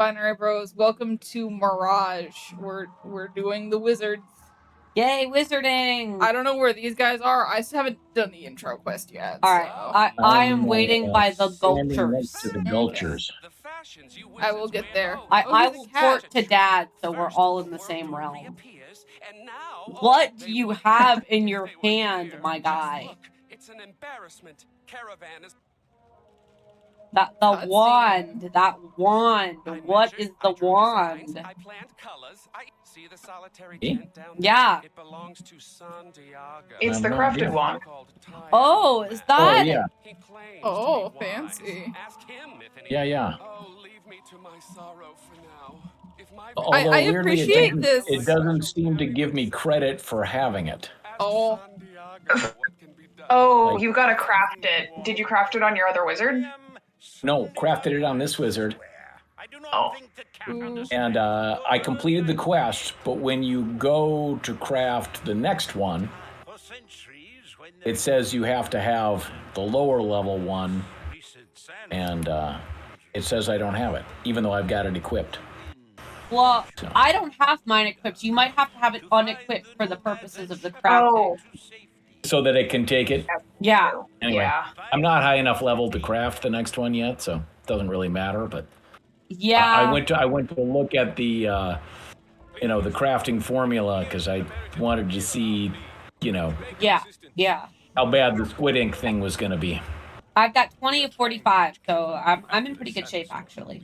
Binary Bros, welcome to Mirage. We're doing the wizards. Yay, wizarding! I don't know where these guys are. I just haven't done the intro quest yet. Alright, I am waiting by the gulchers. To the gulchers. I will get there. I will port to Dad, so we're all in the same realm. What do you have in your hand, my guy? It's an embarrassment. Caravan is That wand. What is the wand? I plant colors. I see the solitary Eh? tent down there. Yeah. It belongs to Santiago. It's the crafted wand. Oh, is that? Oh, yeah. He claims Oh, to be wise. fancy. Ask him if any Yeah. Oh, leave me to my sorrow for now. If my Although I weirdly, appreciate this. It doesn't seem to give me credit for having it. Oh. Santiago, what can be done? Oh, you gotta craft it. Did you craft it on your other wizard? No, crafted it on this wizard. Oh. And I completed the quest, but when you go to craft the next one, it says you have to have the lower level one, and it says I don't have it, even though I've got it equipped. Well, I don't have mine equipped. You might have to have it unequipped for the purposes of the crafting. Oh, So that it can take it. Yeah. Anyway, yeah. I'm not high enough level to craft the next one yet, so it doesn't really matter. But Yeah. I went to look at the the crafting formula because I wanted to see Yeah. how bad the squid ink thing was going to be. I've got 20 of 45, so I'm in pretty good shape, actually.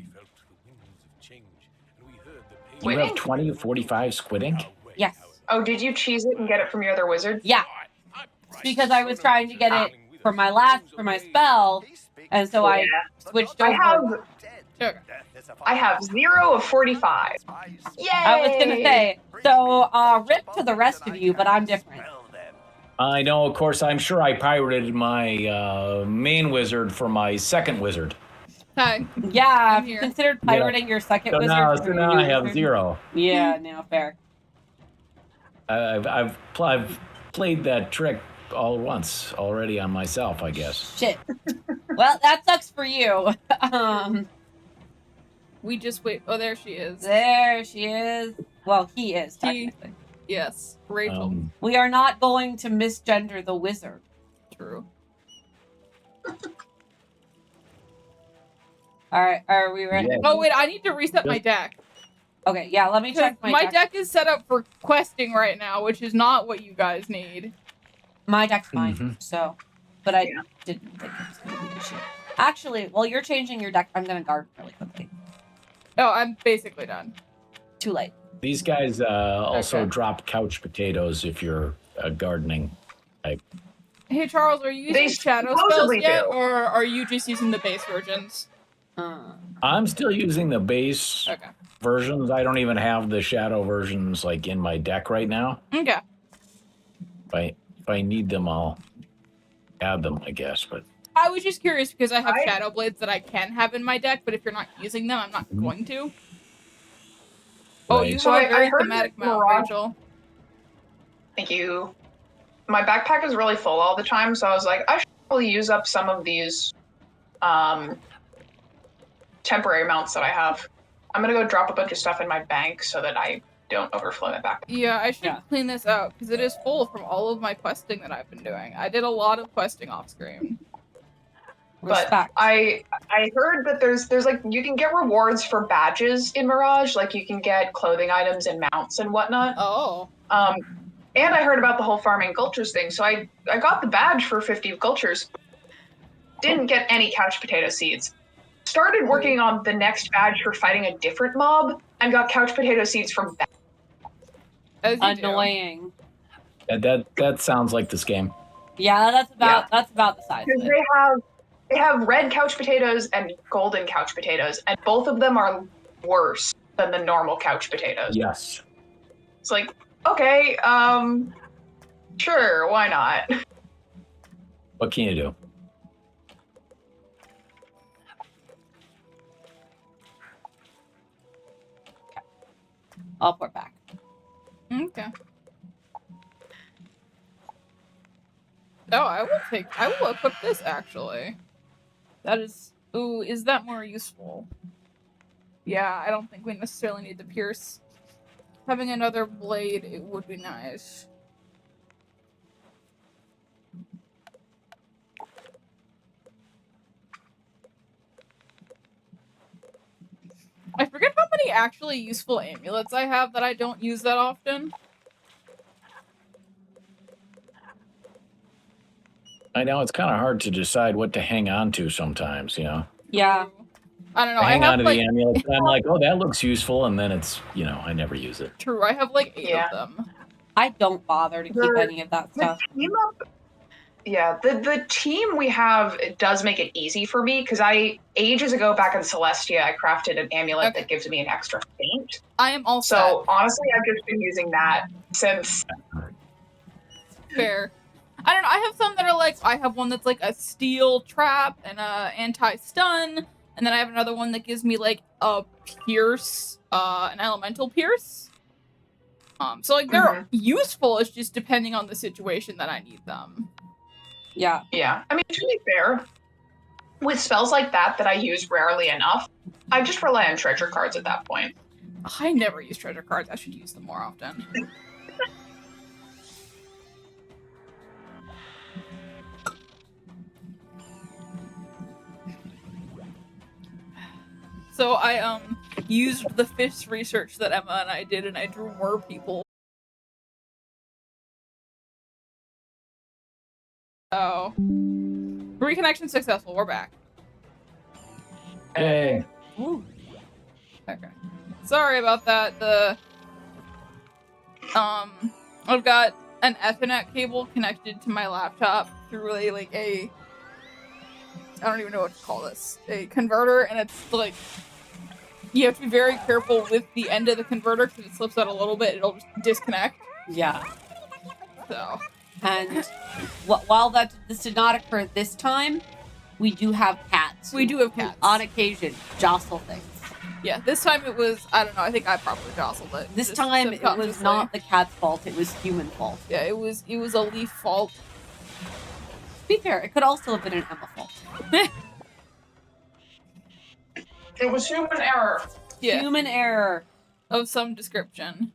You Squid have ink? 20 of 45 squid ink? Yes. Oh, did you cheese it and get it from your other wizard? Yeah. Because I was trying to get it for my spell, and so I switched over. I have 0 of 45. Yay! I was gonna say, so rip to the rest of you, but I'm different. I know, of course, I'm sure I pirated my main wizard for my second wizard. Hi. Yeah, I'm have you here. considered pirating your second So wizard? now, for your I new have wizard? 0. Yeah, no, fair. I've played that trick all once already on myself, I guess. Shit. Well, that sucks for you. We just wait. Oh, there she is. There she is. Well, he is, technically. Yes, Rachel. We are not going to misgender the wizard. True. All right, are we ready? Yeah. Oh wait, I need to reset my deck. Okay, yeah, let me check My deck is set up for questing right now, which is not what you guys need. My deck's fine, Mhm. so, but I didn't think it was going to be an issue. Actually, while you're changing your deck, I'm going to garden really quickly. Oh, I'm basically done. Too late. These guys also Okay. drop couch potatoes if you're gardening. Hey Charles, are you They using shadow spells supposedly yet, do. or are you just using the base versions? I'm still using the base Okay. versions. I don't even have the shadow versions like in my deck right now. Okay. If I need them, I'll add them, I guess. But I was just curious because I have shadow blades that I can have in my deck, but if you're not using them, I'm not going to. Oh, you So have a I very heard thematic that mount, Mirage- Rachel. Thank you. My backpack is really full all the time, so I was like, I should probably use up some of these temporary mounts that I have. I'm gonna go drop a bunch of stuff in my bank so that I don't overflow my backpack. Yeah, I should clean this out because it is full from all of my questing that I've been doing. I did a lot of questing off screen. But I heard that there's like you can get rewards for badges in Mirage, like you can get clothing items and mounts and whatnot. Oh. And I heard about the whole farming cultures thing, so I got the badge for 50 cultures. Didn't get any couch potato seeds. Started working on the next badge for fighting a different mob and got couch potato seeds from that. Annoying. That sounds like this game. Yeah, that's about the size of Because it. they have red couch potatoes and golden couch potatoes, and both of them are worse than the normal couch potatoes. Yes. It's like, okay, sure, why not? What can you do? I'll put back. Okay. Oh, I will equip this actually. That is, ooh, is that more useful? Yeah, I don't think we necessarily need the pierce. Having another blade, it would be nice. I forget how many actually useful amulets I have that I don't use that often. I know it's kind of hard to decide what to hang on to sometimes, you know. Yeah. I don't know. I hang have on to like, the amulet, and I'm like, oh, that looks useful, and then it's, you know, I never use it. True, I have like 8 Yeah. of them. I don't bother to keep any of that The stuff. team up, yeah, the team we have, it does make it easy for me because ages ago back in Celestia, I crafted an amulet that gives me an extra feint. I am all So honestly, I've just been using that since. fair. I don't know. I have some that are like, I have one that's like a steel trap and a anti-stun, and then I have another one that gives me like a pierce, an elemental pierce. So like they're useful. It's just depending on the situation that I need them. Yeah. Yeah. I mean, to be fair, with spells like that I use rarely enough, I just rely on treasure cards at that point. I never use treasure cards. I should use them more often. So I used the fish research that Emma and I did, and I drew more people. Oh, reconnection successful. We're back. Hey. Ooh. Okay. Sorry about that. I've got an Ethernet cable connected to my laptop through I don't even know what to call this. A converter, and it's like you have to be very careful with the end of the converter because it slips out a little bit. It'll just disconnect. Yeah. So. And while this did not occur this time, we do have cats. We do have cats. On occasion, jostle things. Yeah, this time it was, I don't know, I think I probably jostled it. This time it was not the cat's fault, it was human fault. Yeah, it was a Leaf fault. To be fair, it could also have been an Emma fault. It was human error. Yeah. Human error. Of some description.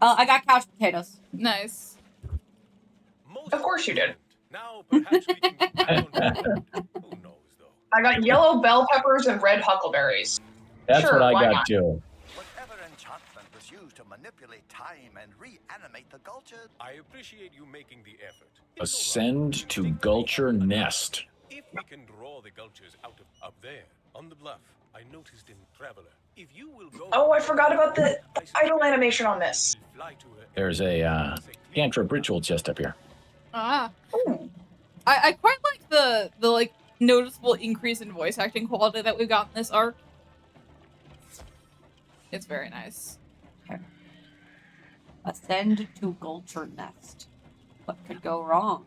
I got couch potatoes. Nice. Of course you did. Now perhaps we can get down to who knows though. I got yellow bell peppers and red huckleberries. That's Sure, what I why got not? too. Whatever enchantment was used to manipulate time and reanimate the Gulcher. I appreciate you making the effort. Ascend to Gulcher Nest. If we can draw the Gulchers out of up there on the bluff, I noticed in Traveler. If you will go. Oh, I forgot about the idle animation on this. There's a cantrip ritual chest up here. Ah. I quite like the like noticeable increase in voice acting quality that we've got in this arc. It's very nice. Okay. Ascend to Gulcher Nest. What could go wrong?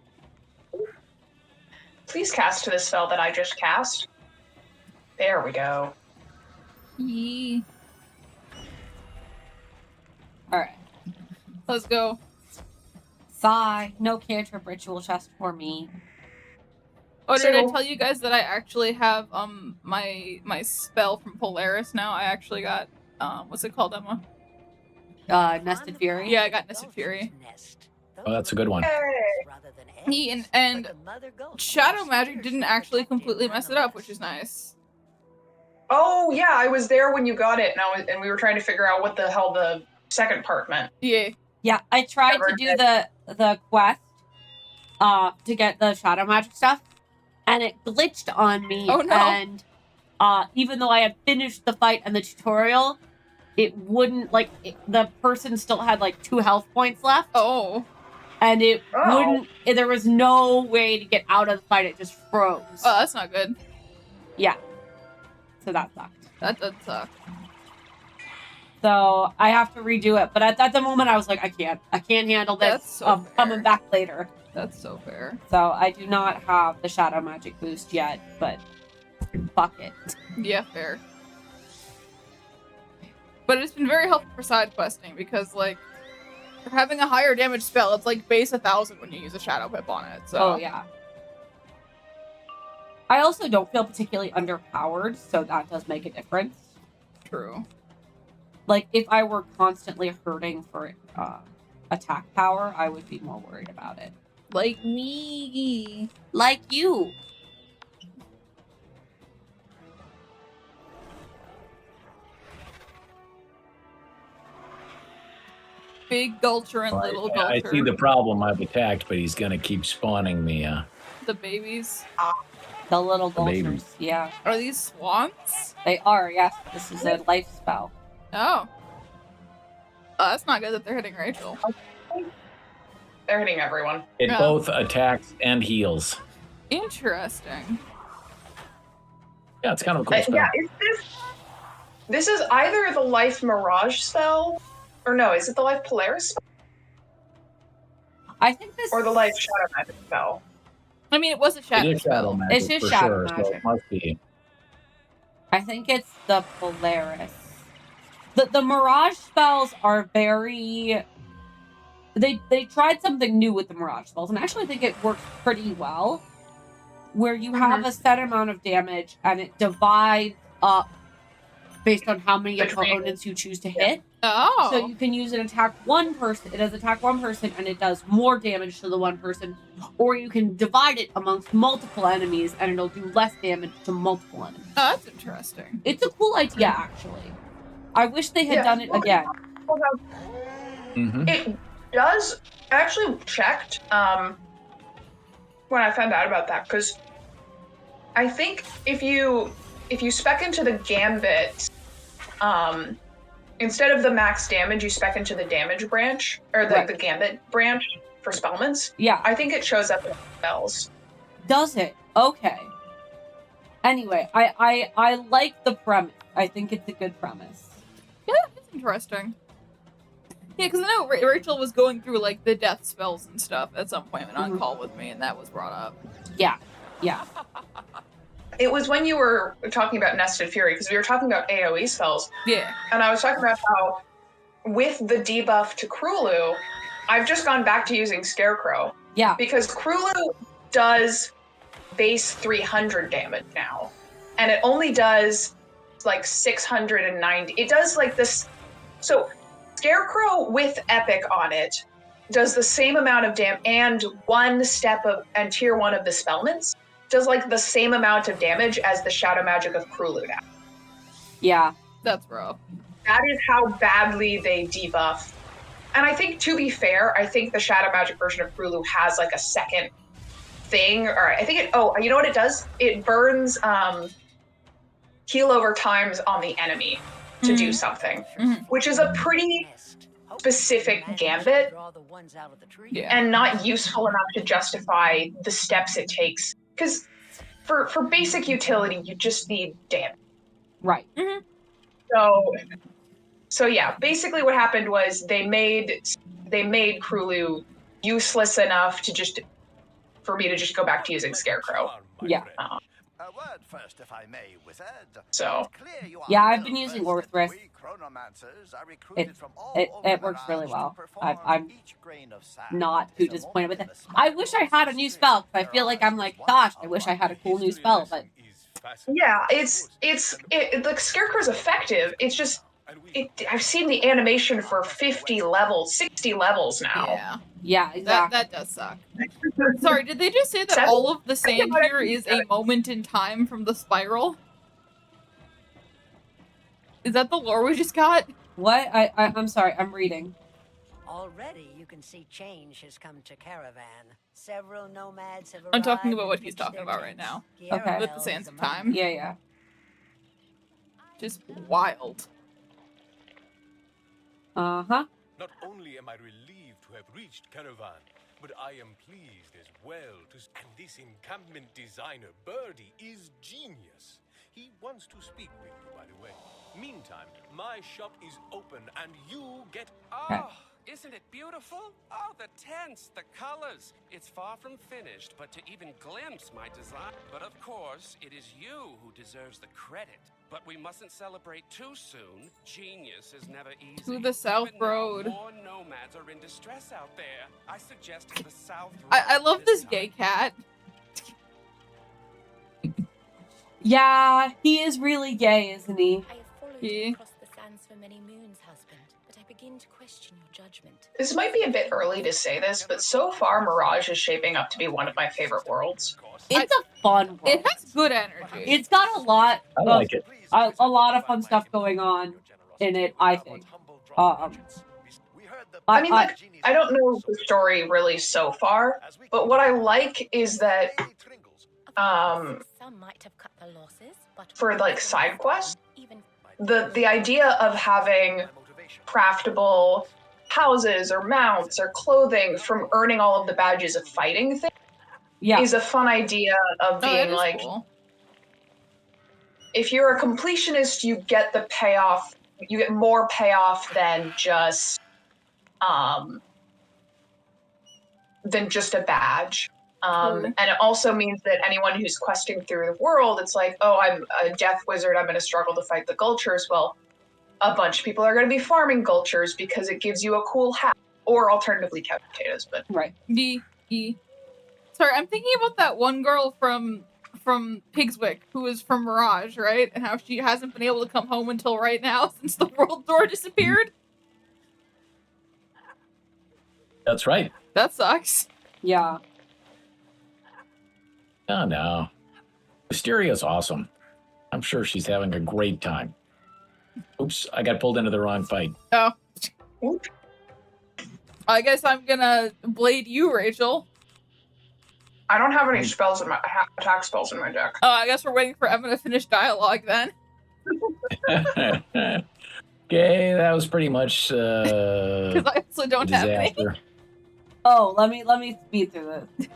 Please cast to the spell that I just cast. There we go. Yee. Alright. Let's go. Sigh. No cantrip ritual chest for me. Oh, did I So- tell you guys that I actually have my spell from Polaris now? I actually got what's it called, Emma? Nested Fury? Yeah, I got Nested Fury. Oh, that's a good one. He and Shadow Magic didn't actually completely mess it up, which is nice. Oh yeah, I was there when you got it, and we were trying to figure out what the hell the second part meant. Yeah. Yeah, I tried to do the quest to get the Shadow Magic stuff, and it glitched on me. Oh, no. And even though I had finished the fight and the tutorial, it wouldn't, like, the person still had, like, 2 health points left. Oh. And it Oh. wouldn't, there was no way to get out of the fight. It just froze. Oh, that's not good. Yeah. So that sucked. That does suck. So I have to redo it. But at the moment, I was like, I can't handle this. That's so I'm fair. coming back later. That's so fair. So I do not have the Shadow Magic boost yet, but fuck it. Yeah, fair. But it's been very helpful for side questing because, like, for having a higher damage spell, it's like base 1,000 when you use a Shadow Pip on it. So. Oh, yeah. I also don't feel particularly underpowered, so that does make a difference. True. Like, if I were constantly hurting for attack power, I would be more worried about it. Like me. Like you. Big Gulcher and little Gulcher. I see the problem I've attacked, but he's going to keep spawning the babies. The little The baby. Gulchers, yeah. Are these swans? They are, yes. This is a life spell. Oh. That's not good that they're hitting Rachel. They're hitting everyone. It Yeah. both attacks and heals. Interesting. Yeah, it's kind of a cool spell. Yeah, this is either the Life Mirage spell, or no, is it the Life Polaris spell? I think this... Or the Life Shadow Magic spell? I mean, it was a It shadow is shadow spell. magic It's just for shadow sure, so magic. it must be. I think it's the Polaris. The Mirage spells are very... They tried something new with the Mirage spells, and actually I think it works pretty well. Where you have a set amount of damage, and it divides up based on how many Between- opponents you choose to hit. Oh. So you can use it attack one person. It does attack one person, and it does more damage to the one person. Or you can divide it amongst multiple enemies, and it'll do less damage to multiple enemies. Oh, that's interesting. It's a cool idea, actually. I wish they had Yeah. done it again. Mm-hmm. It does. I actually checked when I found out about that, because I think if you spec into the Gambit, instead of the max damage, you spec into the damage branch, or Right. the Gambit branch for spellments. Yeah. I think it shows up in spells. Does it? Okay. Anyway, I like the premise. I think it's a good premise. Yeah, that's interesting. Yeah, because I know Rachel was going through like the death spells and stuff at some point on call with me, and that was brought up. Yeah. It was when you were talking about Nested Fury, because we were talking about AoE spells, Yeah. and I was talking about how with the debuff to Krulu, I've just gone back to using Scarecrow. Yeah. Because Krulu does base 300 damage now, and it only does like 690. It does like this. So Scarecrow with Epic on it does the same amount of damage, and one step of and tier 1 of the Spellments does like the same amount of damage as the Shadow Magic of Krulu now. Yeah. That's rough. That is how badly they debuff. And I think, to be fair, I think the Shadow Magic version of Krulu has like a second thing. Or I think you know what it does? It burns heal over times on the enemy to do something, which is a pretty specific gambit Yeah. and not useful enough to justify the steps it takes. Because for basic utility, you just need damage. Right. So yeah, basically what happened was they made Krulu useless enough for me to just go back to using Scarecrow. Yeah. A word first, if I may, Wizard. So It's clear you are Yeah, I've well been using versed Orthrus. that we chronomancers are recruited from all it over works really Mirage well. to perform I'm each grain of sand not is too a disappointed with it. moment in I the wish I had a new spell, 'cause I feel like I'm like, gosh, I wish I had a cool new spell, but yeah, it's the Scarecrow's effective. It's just I've seen the animation for 50 levels, 60 levels now. Yeah. yeah, exactly. That does suck. Sorry, did they just say that Seven- all of the sand here is a moment in time from the spiral? Is that the lore we just got? What? I'm sorry, I'm reading. Already, you can see change has come to Caravan. Several nomads have I'm talking arrived about and what he's pitched talking their about right tents. now. Okay. With the Garabel sands is of among time. Yeah. Just wild. Uh-huh. Not only am I relieved to have reached Caravan, but I am pleased as well to. And this encampment designer, Birdie, is genius. He wants to speak with you, by the way. Meantime, my shop is open and you get. Oh, isn't it beautiful? Oh, the tents, the colors. It's far from finished, but to even glimpse my design. But of course, it is you who deserves the credit. But we mustn't celebrate too soon. Genius is never easy. To the South Even now, Road. More nomads are in distress out there. I suggest the South Road. I love this time. gay cat. Yeah, he is really gay, isn't he? I have fully followed Yeah. you across the sands for many moons, husband, but I begin to question your judgment. This might be a bit early to say this, but so far Mirage is shaping up to be one of my favorite worlds. It's a fun world. It has good energy. It's got a lot I of like it. a lot of fun stuff going on in it, I think. I mean, like, I don't know the story really so far, but what I like is that Some might have cut the losses, but for like side quests, the idea of having craftable houses or mounts or clothing from earning all of the badges of fighting thing is a fun idea of being like, cool. if you're a completionist, you get the payoff, you get more payoff than just a badge. And it also means that anyone who's questing through the world, it's like, oh, I'm a death wizard, I'm going to struggle to fight the Gulchers. Well, a bunch of people are going to be farming Gulchers because it gives you a cool hat, or alternatively couch potatoes. But right. Sorry, I'm thinking about that one girl from Pigswick who is from Mirage, right? And how she hasn't been able to come home until right now since the world door disappeared. That's right. That sucks. Yeah. Oh, no. Wistaria's awesome. I'm sure she's having a great time. Oops, I got pulled into the wrong fight. Oh. I guess I'm gonna blade you, Rachel. I don't have any spells in my attack spells in my deck. Oh, I guess we're waiting for Emma to finish dialogue then. Okay, that was pretty much Because I also don't have any. disaster. Oh, let me speed through this.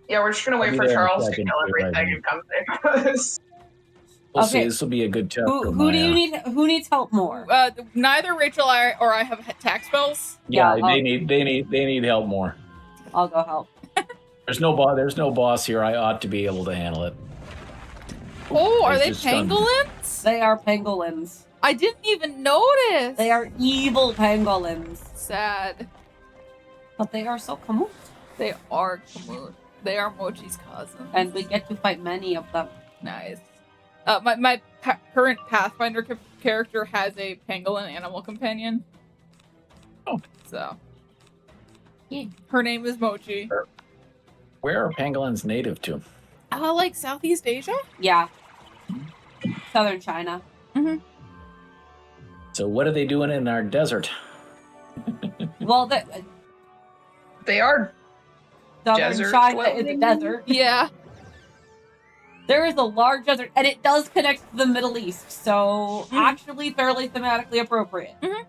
We're just gonna wait for Charles to kill everything and come save us. We'll see. This will be a good test. Who needs help more? Neither Rachel or I have attack spells. Yeah, they need help more. I'll go help. There's no boss here. I ought to be able to handle it. Oh, are they pangolins? They are pangolins. I didn't even notice. They are evil pangolins. Sad. But they are so Kamut. They are Kamut. They are Mochi's cousins. And we get to fight many of them. Nice. My current Pathfinder character has a pangolin animal companion. Oh. So. Yeah. Her name is Mochi. Where are pangolins native to? Like Southeast Asia? Yeah. Southern China. Mm-hmm. So what are they doing in our desert? Well, they are Southern China is a desert. Yeah. There is a large desert, and it does connect to the Middle East, so actually fairly thematically appropriate. Mm-hmm.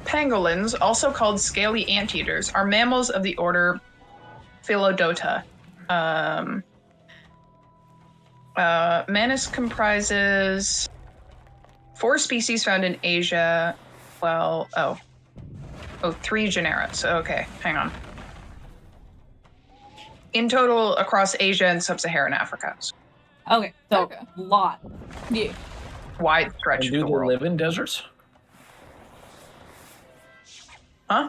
Pangolins, also called scaly anteaters, are mammals of the order Philodota. Manus comprises 4 species found in Asia. Well, 3 genera. So, okay, hang on. In total, across Asia and sub-Saharan Africa. Okay, so lot. Yeah. Wide stretch And of do the they world. live in deserts? Huh?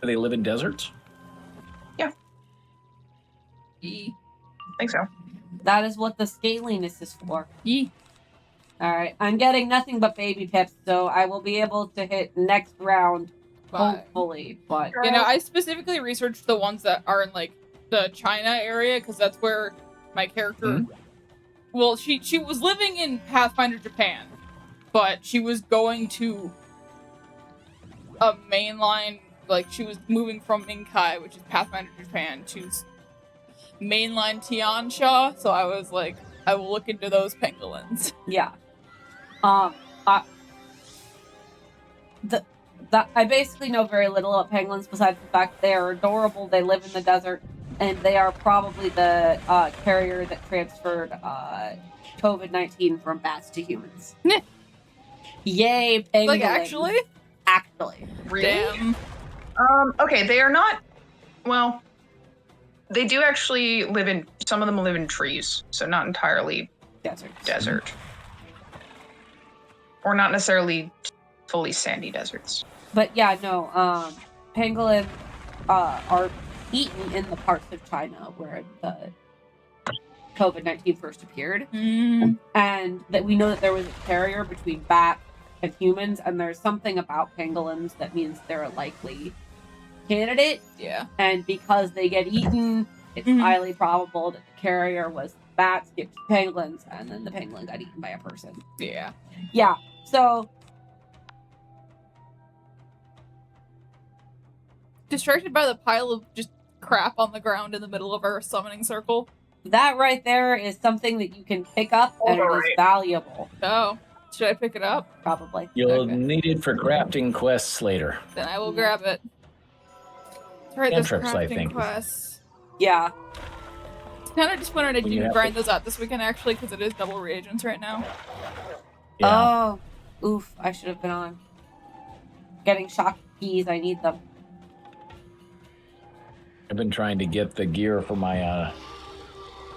Do they live in deserts? Yeah. Yeah. I think so. That is what the scaliness is for. Yeah. Alright, I'm getting nothing but baby pips, so I will be able to hit next round, hopefully, but... You know, I specifically researched the ones that are in, like, the China area, because that's where my character... Well, she was living in Pathfinder Japan, but she was going to a mainline, like, she was moving from Minkai, which is Pathfinder Japan, to mainline Tiansha, so I was like, I will look into those pangolins. Yeah. I basically know very little about pangolins besides the fact they are adorable, they live in the desert, and they are probably the carrier that transferred COVID-19 from bats to humans. Yay, pangolins. Like, actually? Actually. Really? Damn. Okay, they are not... Well, they do actually live in... Some of them live in trees, so not entirely desert. Or not necessarily fully sandy deserts. But yeah, no, pangolins are eaten in the parts of China where the COVID-19 first appeared. Mm. And that we know that there was a carrier between bats and humans, and there's something about pangolins that means they're a likely candidate. Yeah. And because they get eaten, it's highly probable that the carrier was bats get pangolins, and then the pangolin got eaten by a person. Yeah. Yeah. So Distracted by the pile of just crap on the ground in the middle of our summoning circle. that right there is something that you can pick up, and it is valuable. Oh. Should I pick it up? Probably. You'll Okay. need it for crafting quests later. Then I will grab it. That's right, those Cantrips, I crafting think. quests. Yeah. Kind of just wanted Well, you to have grind to- those out this weekend, actually, because it is double reagents right now. Yeah. Oh. Oof. I should have been on. Getting shock keys. I need them. I've been trying to get the gear for my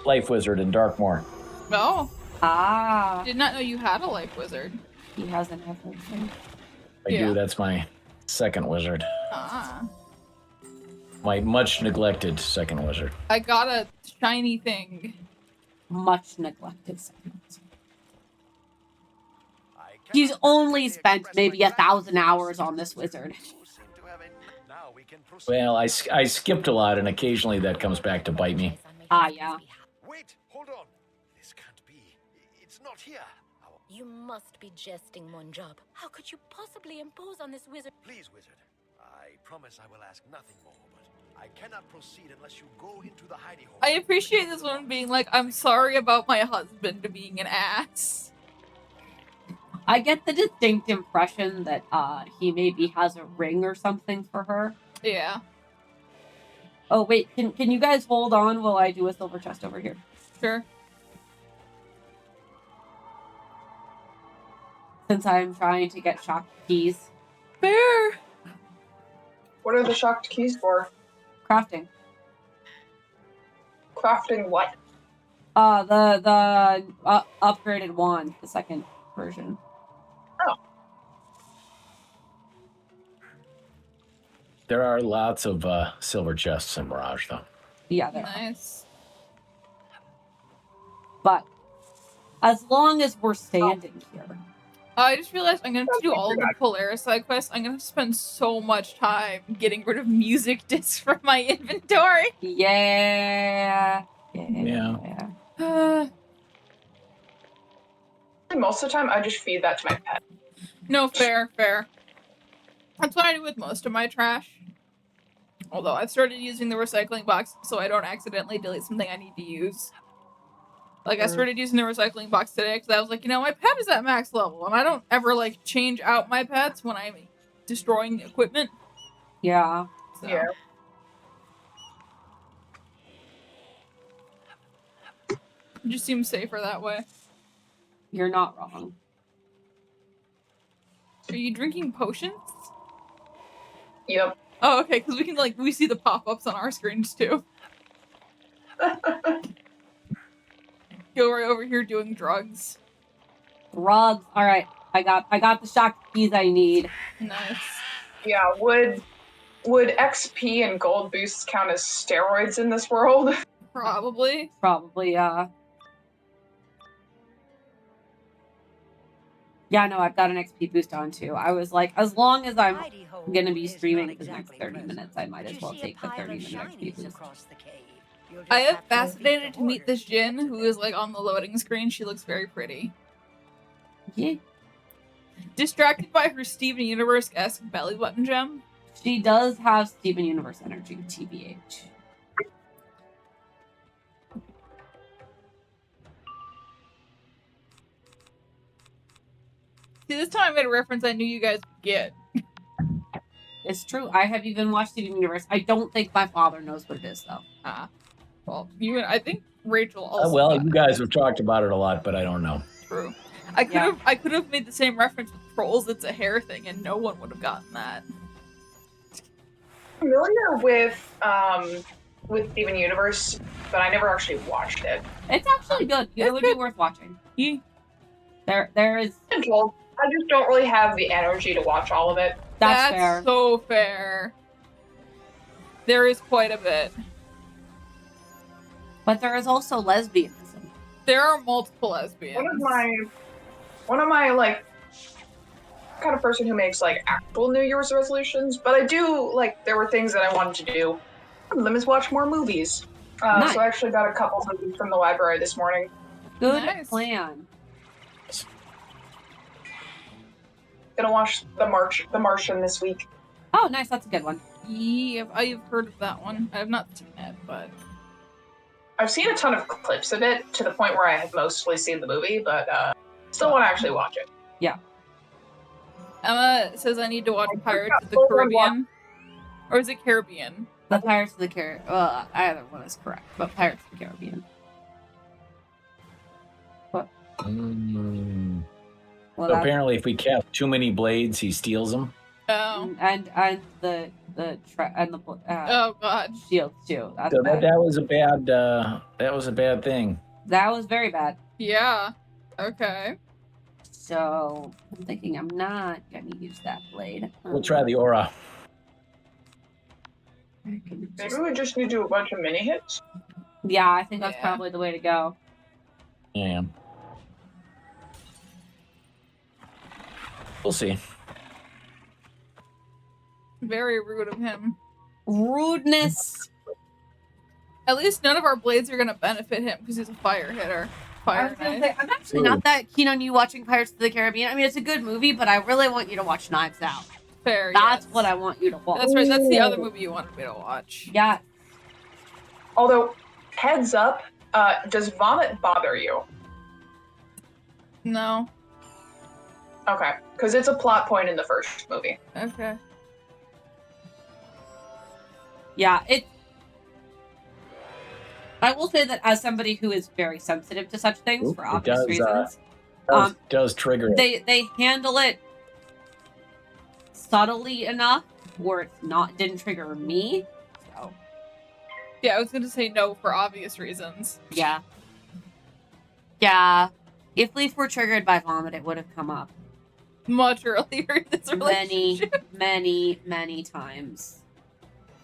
Life Wizard in Darkmoor. No. Ah. Did not know you had a life wizard. He hasn't everything. I Yeah. do, that's my second wizard. Ah. My much neglected second wizard. I got a shiny thing. Much neglected. I He's cannot only perfectly spent express maybe my 1,000 gratitude. hours on this wizard. You seem to have a- Now we can proceed. Well, I skipped a lot, and occasionally that comes back to bite me. Ah, yeah. Wait, hold on. This can't be. It's not here. Our... You must be jesting, Monjob. How could you possibly impose on this wizard? Please, wizard. I promise I will ask nothing more, but I cannot proceed unless you go into the hidey hole. I appreciate this one being like, I'm sorry about my husband being an ass. I get the distinct impression that he maybe has a ring or something for her. Yeah. Oh, wait. Can you guys hold on while I do a silver chest over here? Sure. Since I'm trying to get shock keys. Fair. What are the shocked keys for? Crafting. Crafting what? The upgraded wand, the second version. There are lots of silver chests in Mirage, though. Yeah, there are. Nice. But as long as we're standing here. I just realized I'm gonna have to do all of the Polaris side quests. I'm gonna have to spend so much time getting rid of music discs from my inventory. Yeah. Yeah. Most of the time, I just feed that to my pet. No, fair. That's what I do with most of my trash. Although I've started using the recycling box so I don't accidentally delete something I need to use. Like, I started using the recycling box today because I was like, my pet is at max level, and I don't ever, change out my pets when I'm destroying equipment. Yeah. So. Yeah. It just seems safer that way. You're not wrong. Are you drinking potions? Yep. Oh, okay, because we can, we see the pop-ups on our screens, too. Go right over here doing drugs. Drugs. All right. I got the shock keys I need. Nice. Yeah, would XP and gold boosts count as steroids in this world? Probably. Probably, yeah, no, I've got an XP boost on too. I was like, as long as I'm Hidey hole going to be is streaming not for the next exactly 30 pleasant. minutes, I might as You well see a take the pile 30 of minute XP shinies boost. across the cave. You'll I just have have to go beat fascinated the to meet this hoarders Jin, to who get is, them. on the loading screen. She looks very pretty. Yeah. Distracted by her Steven Universe-esque belly button gem. She does have Steven Universe energy, TBH. See, this time I made a reference I knew you guys would get. It's true. I have even watched Steven Universe. I don't think my father knows what it is, though. Well, I think Rachel also. Well, got you it. guys have talked about it a lot, but I don't know. True. I could have made the same reference with Trolls. It's a hair thing, and no one would have gotten that. Familiar with Steven Universe, but I never actually watched it. It's actually good. It would be worth watching. Yeah. There is. I just don't really have the energy to watch all of it. That's fair. So fair. There is quite a bit. But there is also lesbianism. There are multiple lesbians. One of my like kind of person who makes like actual New Year's resolutions, but I do like there were things that I wanted to do. One of them is watch more movies. Nice. So I actually got a couple movies from the library this morning. Good Nice. plan. Gonna watch The Martian this week. Oh, nice. That's a good one. Yeah, I've heard of that one. I have not seen it, but I've seen a ton of clips of it to the point where I have mostly seen the movie, but still want to actually watch it. Yeah. Emma says I need to watch Pirates of the full-on Caribbean. Or is it Caribbean? The Pirates of the Caribbean. Well, either one is correct, but Pirates of the Caribbean. What? Well, So apparently, if we cast too many blades, he steals them. Oh. and the Oh god. shields too. That's So bad. that was a bad thing. That was very bad. Yeah. Okay. So I'm thinking I'm not gonna use that blade. We'll try the aura. Maybe we just need to do a bunch of mini hits. Yeah, I think that's Yeah. probably the way to go. Yeah. We'll see. Very rude of him. Rudeness. At least none of our blades are gonna benefit him because he's a fire hitter. I Fire was gonna knife. say, I'm actually not that keen on you watching Pirates of the Caribbean. I mean, it's a good movie, but I really want you to watch Knives Out. Fair. That's yes. what I want you to watch. That's right. That's the other movie you wanted me to watch. Yeah. Although, heads up, does vomit bother you? No. Okay, because it's a plot point in the first movie. Okay. Yeah, I will say that as somebody who is very sensitive to such things for It obvious does, reasons, does trigger it. they handle it subtly enough where didn't trigger me. So Yeah, I was gonna say no for obvious reasons. yeah. Yeah. If Leaf were triggered by vomit, it would have come up Much earlier in this relationship. many times.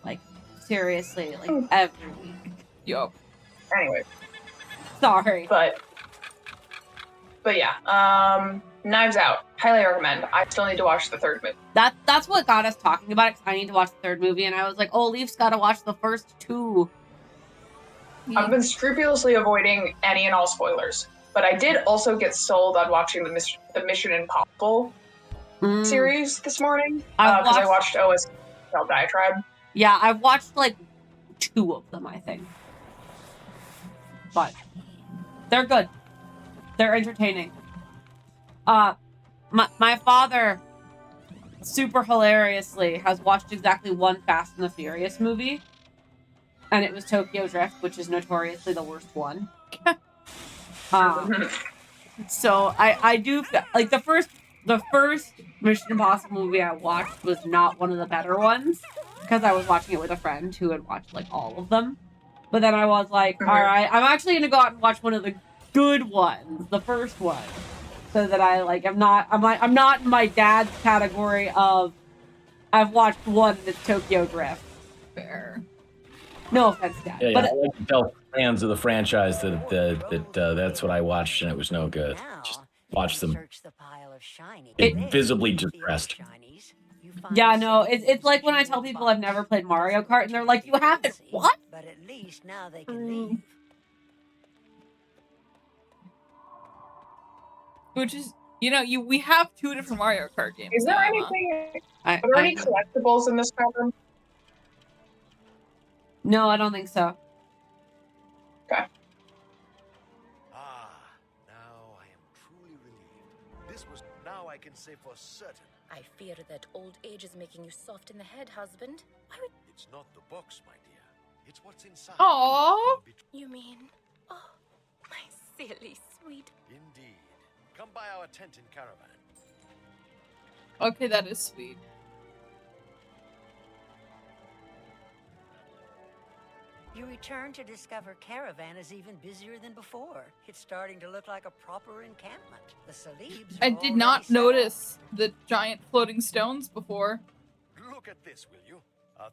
Like seriously, like every week. Yup. Anyway, Sorry. but yeah, Knives Out, highly recommend. I still need to watch the third movie. That's what got us talking about it, 'cause I need to watch the third movie, and I was like, oh, Leaf's gotta watch the first two. I've been scrupulously avoiding any and all spoilers, but I did also get sold on watching the Mission Impossible series this morning because I watched OS Diatribe. Yeah, I've watched like 2 of them, I think. But they're good. They're entertaining. My father, super hilariously, has watched exactly one Fast and the Furious movie, and it was Tokyo Drift, which is notoriously the worst one. So I do like the first Mission Impossible movie I watched was not one of the better ones because I was watching it with a friend who had watched like all of them. But then I was like, all right, I'm actually gonna go out and watch one of the good ones, the first one, so that I'm not in my dad's category of I've watched one that's Tokyo Drift. Fair. No offense, Dad. Yeah, But I like to tell fans of the franchise that that's what I watched and it was no good. Just watch them. Visibly depressed. yeah, no, it's like when I tell people I've never played Mario Kart and they're like, you haven't? What? But at least now they can leave. Which is, we have 2 different Mario Kart games. Is there now, anything? Are there any collectibles in this program? No, I don't think so. Okay. Now I am truly relieved. This was now I can say for certain. I fear that old age is making you soft in the head, husband. Why would It's not the box, my dear. It's what's inside. Aww. you mean? Oh, my silly sweet. Indeed. Come by our tent in Caravan. Okay, that is sweet. You return to discover Caravan is even busier than before. It's starting to look like a proper encampment. The Salibs I are did already not set up. notice the giant floating stones before. Look at this, will you?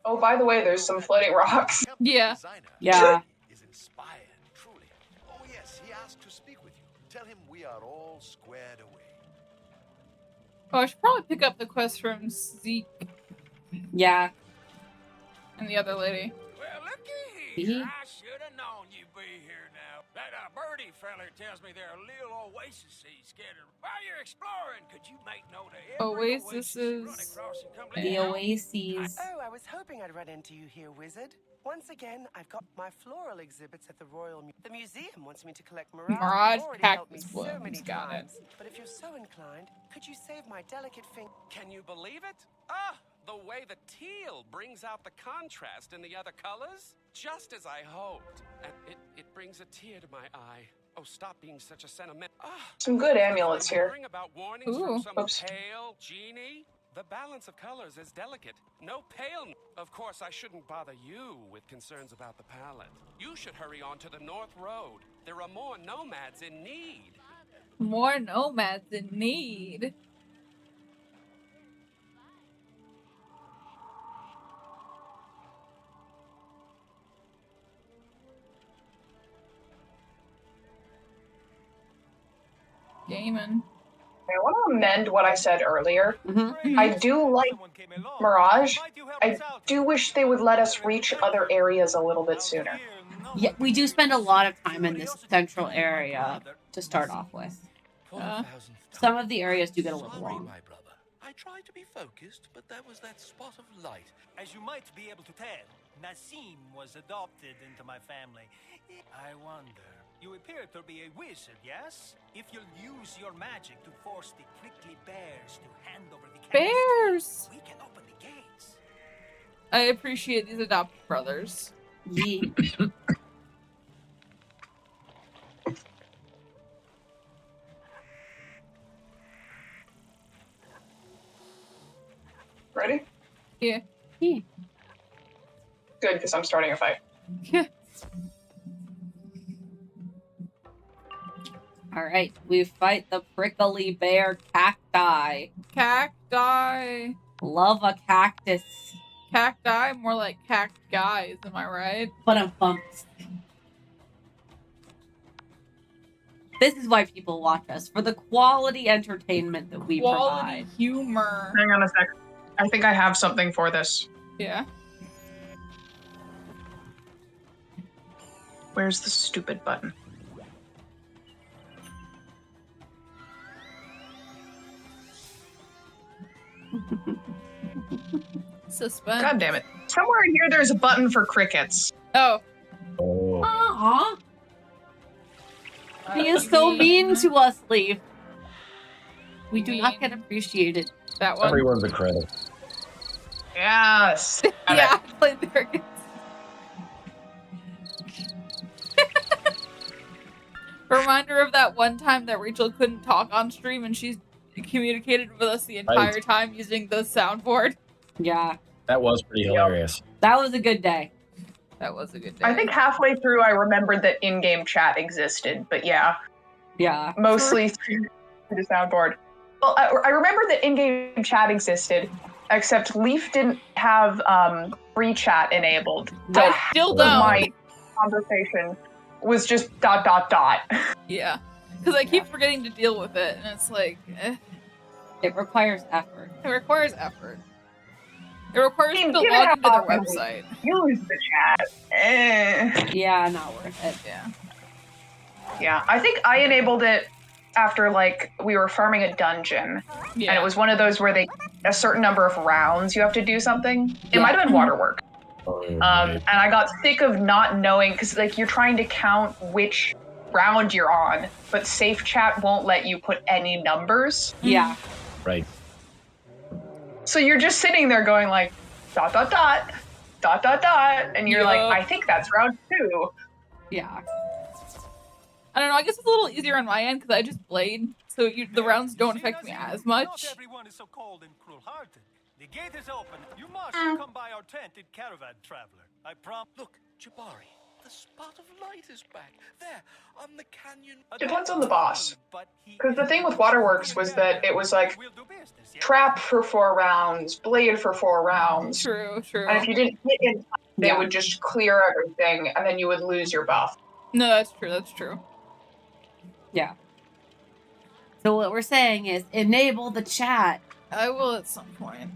Oh, by the way, there's some floating rocks. Yeah. Yeah. Is inspired, truly. Oh yes, he asked to speak with you. Tell him we are all squared away. Oh, I should probably pick up the quest from Zeke Yeah. and the other lady. Well, looky Mhm. here. I should have known you'd be here now. That birdie feller tells me there are little oases scattered. While you're exploring, could you make note of every oasis you run Oasis. across and come The down? oases. Oh, I was hoping I'd run into you here, wizard. Once again, I've got my floral exhibits at the The museum wants me to collect Mirage. Mirage You've already helped me cactus so blooms, many got it. times. But if you're so inclined, could you save my delicate finger? Can you believe it? Ah, the way the teal brings out the contrast in the other colors. Just as I hoped. And it brings a tear to my eye. Oh, stop being such a sentiment. Ah, Some good amulets here. hearing about warnings Ooh. from some Oops. pale genie. The balance of colors is delicate. No pale. Of course, I shouldn't bother you with concerns about the palette. You should hurry on to the North Road. There are more nomads in need. More nomads in need. Gaming. I want to amend what I said earlier. Mm-hmm. I do like Mirage. I do wish they would let us reach other areas a little bit sooner. Yeah, we do spend a lot of time in this central area to start off with. Some of the areas do get a little Sorry, long. my brother. I tried to be focused, but there was that spot of light. As you might be able to tell, Nassim was adopted into my family. I wonder, you appear to be a wizard, yes? If you'll use your magic to force the prickly bears to hand over the canisters, Bears! we can open the gates. I appreciate these adopted brothers. Yeah. Ready? Yeah. Yeah. Good, because I'm starting a fight. Yeah. All right, we fight the prickly bear cacti. Cacti. Love a cactus. Cacti, more like cact guys, am I right? But I'm pumped. This is why people watch us, for the quality entertainment that we Quality provide. humor. Hang on a sec. I think I have something for this. Yeah. Where's the stupid button? Suspense. God damn it. Somewhere in here there's a button for crickets. Oh. Oh. Aw. He is so mean to us, Leaf. We do not get appreciated. That one. Everyone's a credit. Yes. Yeah, I played the crickets. Reminder of that one time that Rachel couldn't talk on stream and she communicated with us the entire time using the soundboard. Yeah. That was pretty hilarious. That was a good day. That was a good day. I think halfway through I remembered that in-game chat existed, but yeah. Yeah. Mostly through the soundboard. Well, I remember that in-game chat existed, except Leaf didn't have free chat enabled. So I still don't. my conversation was just ... Yeah. Because I keep forgetting to deal with it, and it's like, It requires effort. It requires effort. It requires you to given log how into their often we website. Use the chat. Yeah, not worth it. Yeah. Yeah, I think I enabled it after, like, we were farming a dungeon. Yeah. And it was one of those where they, a certain number of rounds you have to do something. It might have been waterwork. And I got sick of not knowing, because, like, you're trying to count which round you're on, but safe chat won't let you put any numbers. Yeah. Right. So you're just sitting there going, like, ... and you're like, I think that's round 2. Yeah. I don't know, I guess it's a little easier on my end because I just played, so the rounds don't affect me as much. Not everyone is so cold and cruel-hearted. The gate is open. You must come by our tent in Caravan, Traveler. I promise. Look, Jabari, the spot of light is back. There, on the canyon. Depends on the boss. Because the thing with Waterworks was that it was like, trap for 4 rounds, blade for 4 rounds. True, true. And if you didn't hit in time, they would just clear everything, and then you would lose your buff. No, that's true, that's true. Yeah. So what we're saying is enable the chat. I will at some point.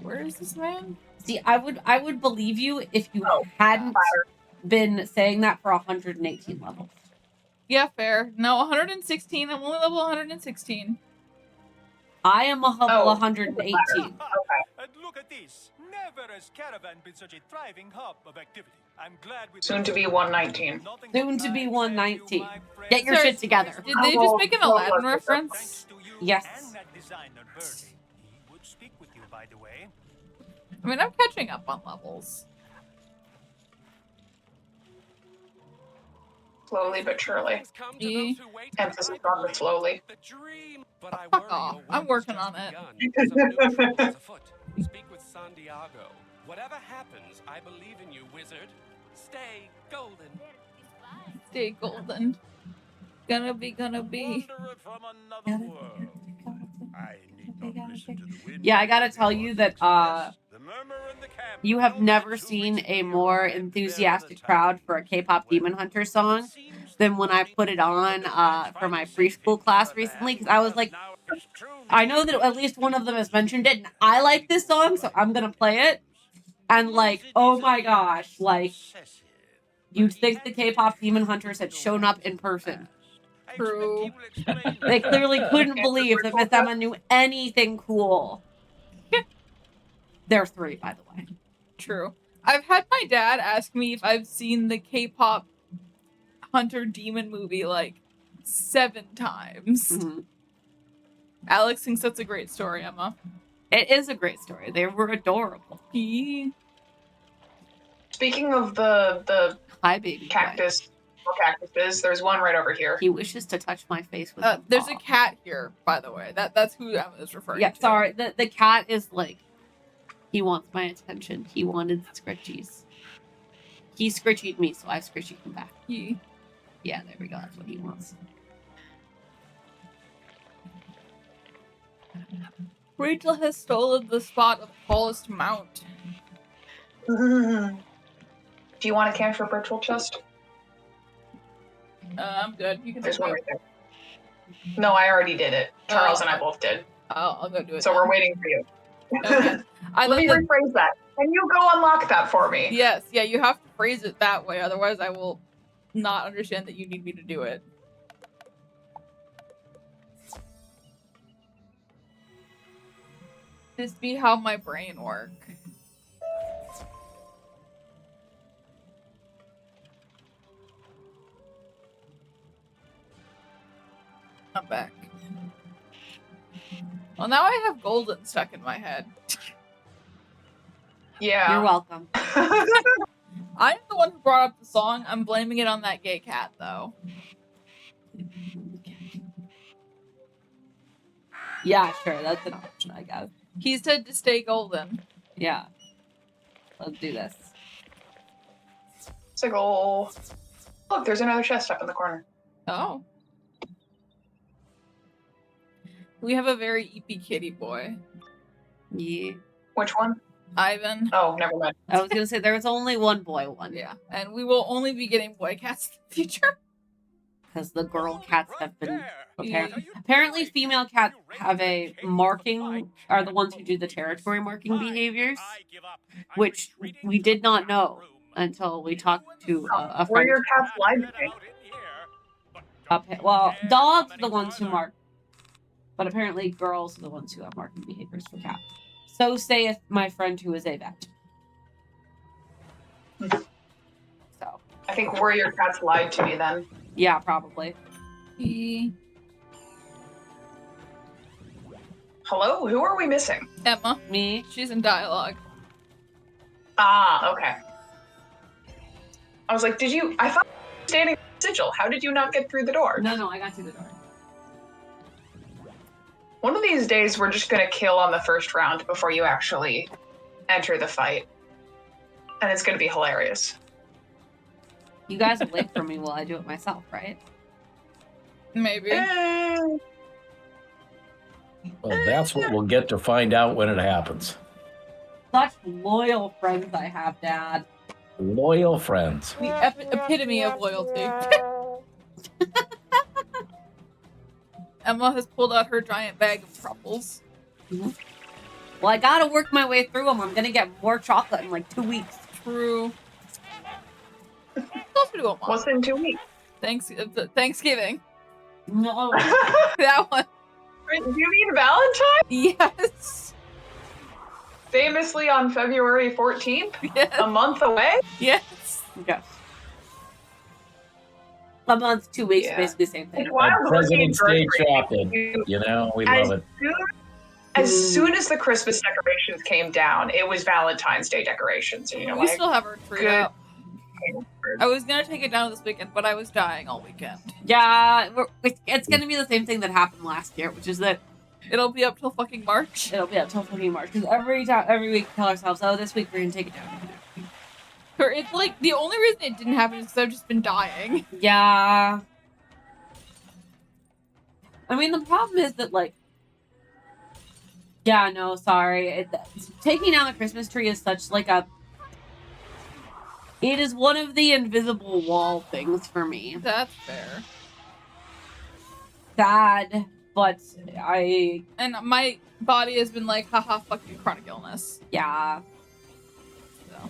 Where is this man? See, I would believe you if you Oh, hadn't fire. been saying that for 118 levels. Yeah, fair. No, 116. I'm only level 116. I am a level Oh, 118. Okay. And look at this. Never has Caravan been such a thriving hub of activity. I'm glad we Soon to be 119. Nothing Soon but to be time 119. save you, my Get your Sorry, shit together. Did they just make an Oh, Aladdin oh, reference? Thanks to you Yes. and that designer Birdie. He would speak with you, by the way. I mean, I'm catching up on levels. Slowly but surely. E. Emphasis on the slowly. Fuck off. I'm working on it. Speak with Santiago. Whatever happens, I believe in you, wizard. Stay golden. Stay golden. Gonna be. Wanderer from another world. I need not listen to the wind. Yeah, I gotta tell you that The murmur in the camp. you have never seen a more enthusiastic crowd for a K-pop Demon Hunter song than when I put it on for my preschool class recently, because I was like, I know that at least one of them has mentioned it, and I like this song, so I'm gonna play it. And like, oh my gosh, like, you'd think the K-pop Demon Hunters had shown up in person. True. They clearly couldn't believe that Miss Emma knew anything cool. They're 3, by the way. True. I've had my dad ask me if I've seen the K-pop Hunter Demon movie like 7 times. Mm-hmm. Alex thinks that's a great story, Emma. It is a great story. They were adorable. Speaking of the Hi, baby cactuses, there's one right over here. He wishes to touch my face with his There's paw. a cat here, by the way. That's who Emma is referring Yeah, to. sorry. The cat is like, he wants my attention. He wanted scritchies. He scritchied me, so I scritchied him back. Yeah, there we go. That's what he wants. Rachel has stolen the spot of tallest mount. Do you want a cantrip ritual chest? I'm good. You can There's do one it. right there. No, I already did it. Charles and I both did. I'll go do it. So then. we're waiting for you. Okay. Let me rephrase that. Can you go unlock that for me? Yes, yeah, you have to phrase it that way, otherwise I will not understand that you need me to do it. This be how my brain works. I'm back. Well, now I have golden stuck in my head. Yeah. You're welcome. I'm the one who brought up the song. I'm blaming it on that gay cat, though. Yeah, sure. That's an option, I guess. He said to stay golden. Yeah. Let's do this. It's a goal. Look, there's another chest up in the corner. Oh. We have a very eepy kitty boy. Yeah. Which one? Ivan. Oh, never mind. I was gonna say there was only one boy one. Yeah, and we will only be getting boy cats in the future. Because the girl cats have been Yeah. apparently female cats have a marking, are the ones who do the territory marking behaviors, which we did not know until we talked to a Where friend. your cats lied to me. Well, dogs are the ones who mark, but apparently girls are the ones who have marking behaviors for cats. So saith my friend who is a vet. So I think where your cats lied to me then. yeah, probably. Hello? Who are we missing? Emma. Me. She's in dialogue. Ah, okay. I was like, did you? I thought you were standing sigil. How did you not get through the door? No, I got through the door. One of these days, we're just gonna kill on the first round before you actually enter the fight. And it's gonna be hilarious. You guys will wait for me while I do it myself, right? Maybe. Well, that's what we'll get to find out when it happens. Such loyal friends I have, Dad. Loyal friends. The epitome of loyalty. Emma has pulled out her giant bag of truffles. Well, I gotta work my way through them. I'm gonna get more chocolate in like 2 weeks. True. What else we doing, Mom? What's in 2 weeks? Thanksgiving. No. That one. Do you mean Valentine? Yes. Famously on February 14th? Yes. A month away? Yes. Yes. A month, 2 weeks, Yeah. basically same thing. It's wild. President's Day grocery chocolate. You know, we love it. As soon as the Christmas decorations came down, it was Valentine's Day decorations. And, you know, We like, still have our tree good. up. I was gonna take it down this weekend, but I was dying all weekend. Yeah, it's gonna be the same thing that happened last year, which is that It'll be up till fucking March. it'll be up till fucking March. Because every week we tell ourselves, oh, this week we're gonna take it down. Or it's like the only reason it didn't happen is because I've just been dying. Yeah. I mean, the problem is that, like, yeah, no, sorry. Taking down the Christmas tree is such, like, it is one of the invisible wall things for me. That's fair. Sad, but And my body has been like, haha, fuck you, chronic illness. yeah. So.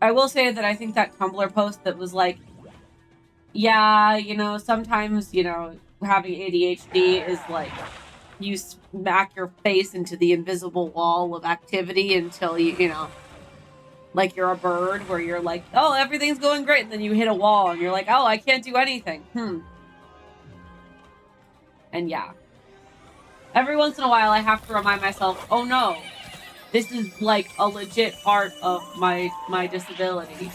I will say that I think that Tumblr post that was like, yeah, you know, sometimes, you know, having ADHD is like, you smack your face into the invisible wall of activity until you know, like you're a bird where you're like, oh, everything's going great. And then you hit a wall and you're like, oh, I can't do anything. And yeah. Every once in a while, I have to remind myself, oh no, this is like a legit part of my disability.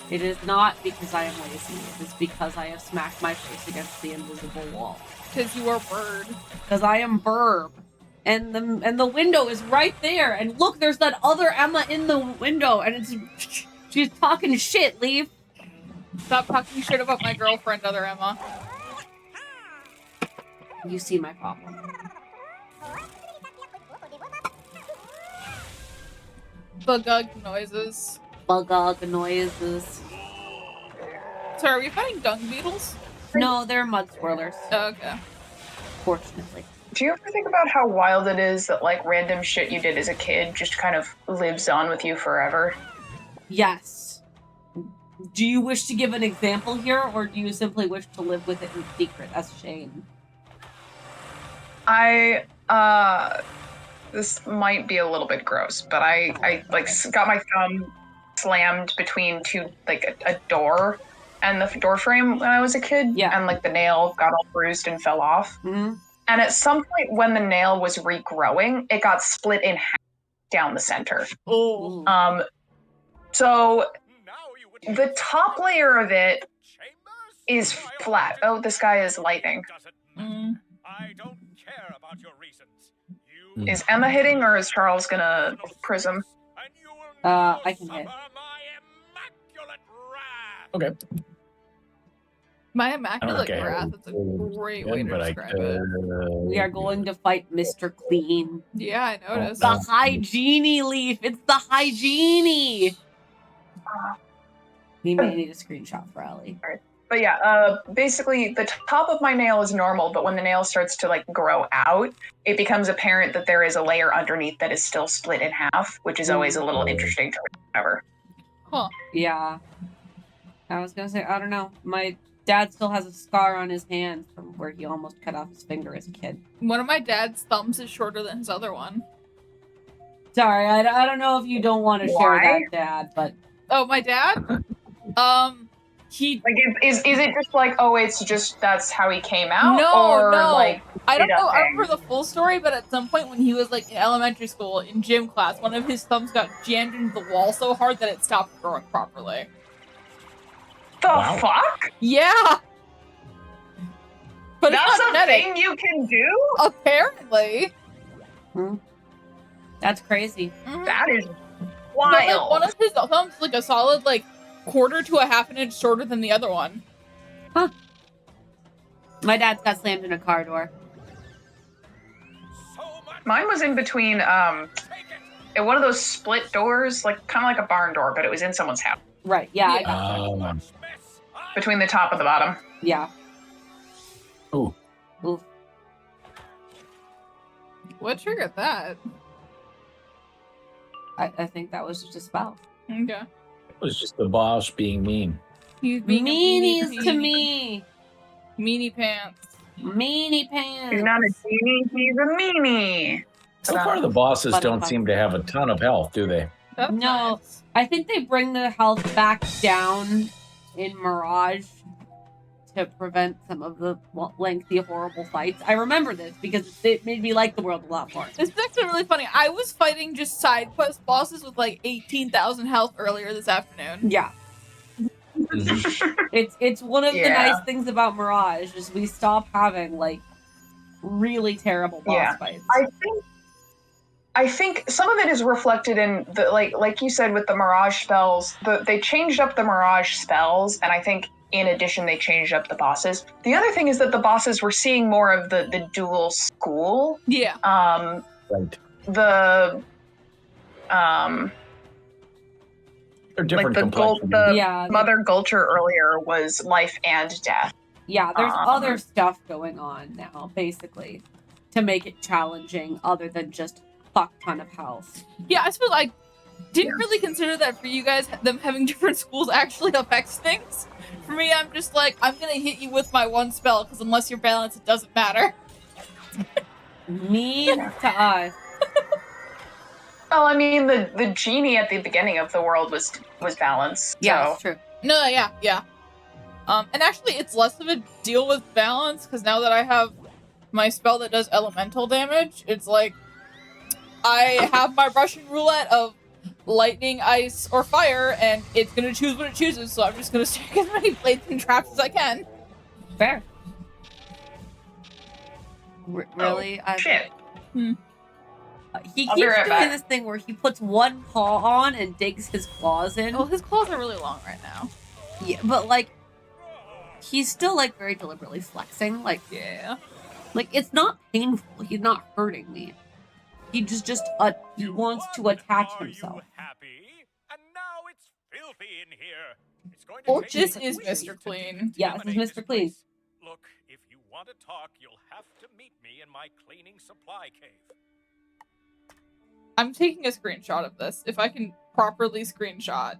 It is not because I am lazy. It is because I have smacked my face against the invisible wall. Because you are bird. Because I am Burb. And the window is right there. And look, there's that other Emma in the window. And she's talking shit, Leave. Stop talking shit about my girlfriend, other Emma. You see my problem. Bug noises. Bug noises. Sorry, are we fighting dung beetles? No, they're mud swirlers. Oh, okay. Fortunately. Do you ever think about how wild it is that, like, random shit you did as a kid just kind of lives on with you forever? Yes. Do you wish to give an example here, or do you simply wish to live with it in secret as shame? This might be a little bit gross, but I like got my thumb slammed between a door and the door frame when I was a kid. Yeah. And, like, the nail got all bruised and fell off. Mm-hmm. And at some point when the nail was regrowing, it got split in half down the center. Oh. So the top layer of it is flat. Oh, this guy is lightning. I don't care about your reasons. Is Emma hitting, or is Charles gonna prism? I can hit. Okay. My immaculate Okay. wrath. That's a great way to describe it. We are going to fight Mr. Clean. Yeah, I noticed. The hygiene Leaf. It's the hygiene. We may need a screenshot for Ellie. But yeah, basically the top of my nail is normal, but when the nail starts to, like, grow out, it becomes apparent that there is a layer underneath that is still split in half, which is always a little interesting to remember. Huh. Yeah. I was gonna say, I don't know. My dad still has a scar on his hand from where he almost cut off his finger as a kid. One of my dad's thumbs is shorter than his other one. Sorry, I don't know if you don't want to share that, Dad, but... Oh, my dad? He... Like, is it just like, oh, it's just that's how he came out? No. Like, I don't know. I remember the full story, but at some point when he was, like, in elementary school, in gym class, one of his thumbs got jammed into the wall so hard that it stopped growing properly. The fuck? Yeah! But that's it's not a genetic. thing you can do? Apparently. That's crazy. Mm-hmm. That is wild. wild. Like, one of his thumbs is like a solid, like, quarter to a half an inch shorter than the other one. Huh. My dad's got slammed in a car door. Mine was in between, in one of those split doors, like, kind of like a barn door, but it was in someone's house. Right, yeah. I got that. Between the top and the bottom. Yeah. Oh. Oof. What triggered that? I think that was just a spell. Okay. It was just the boss being mean. He's being Meanies a to me. Meanie pants. Meanie pants. He's not a genie, he's a meanie. So far, the bosses But don't seem to have a ton of health, do they? That's No, nice. I think they bring the health back down in Mirage to prevent some of the lengthy, horrible fights. I remember this because it made me like the world a lot more. This is actually really funny. I was fighting just side quest bosses with like 18,000 health earlier this afternoon. Yeah. Mm-hmm. It's one of the Yeah. nice things about Mirage is we stop having like really terrible boss fights. I think some of it is reflected in the like you said with the Mirage spells. They changed up the Mirage spells, and I think in addition they changed up the bosses. The other thing is that the bosses were seeing more of the dual school. Yeah. Right. The They're like different the complexions. Mother Gulcher earlier was life and death. Yeah, there's other stuff going on now, basically, to make it challenging other than just fuck ton of health. Yeah, I suppose I didn't really consider that for you guys, them having different schools actually affects things. For me, I'm just like, I'm gonna hit you with my one spell, because unless you're balanced, it doesn't matter. Mean to us. Well, I mean, the genie at the beginning of the world was balanced. Yeah, so. that's true. No, yeah. And actually, it's less of a deal with balance, because now that I have my spell that does elemental damage, it's like, I have my Russian roulette of lightning, ice, or fire, and it's gonna choose what it chooses, so I'm just gonna stack as many blades and traps as I can. Fair. Really? Shit. He I'll keeps be right doing back. this thing where he puts one paw on and digs his claws in. Well, his claws are really long right now. Yeah, but like, he's still like very deliberately flexing. Like, Yeah. like it's not painful. He's not hurting me. He just he wants to attach himself. Happy? And now it's filthy in here. It's going Or take this some is wisdom Mr. to Clean. Yeah, this is decontaminate Mr. Clean. place. Look, if you want to talk, you'll have to meet me in my cleaning supply cave. I'm taking a screenshot of this, if I can properly screenshot.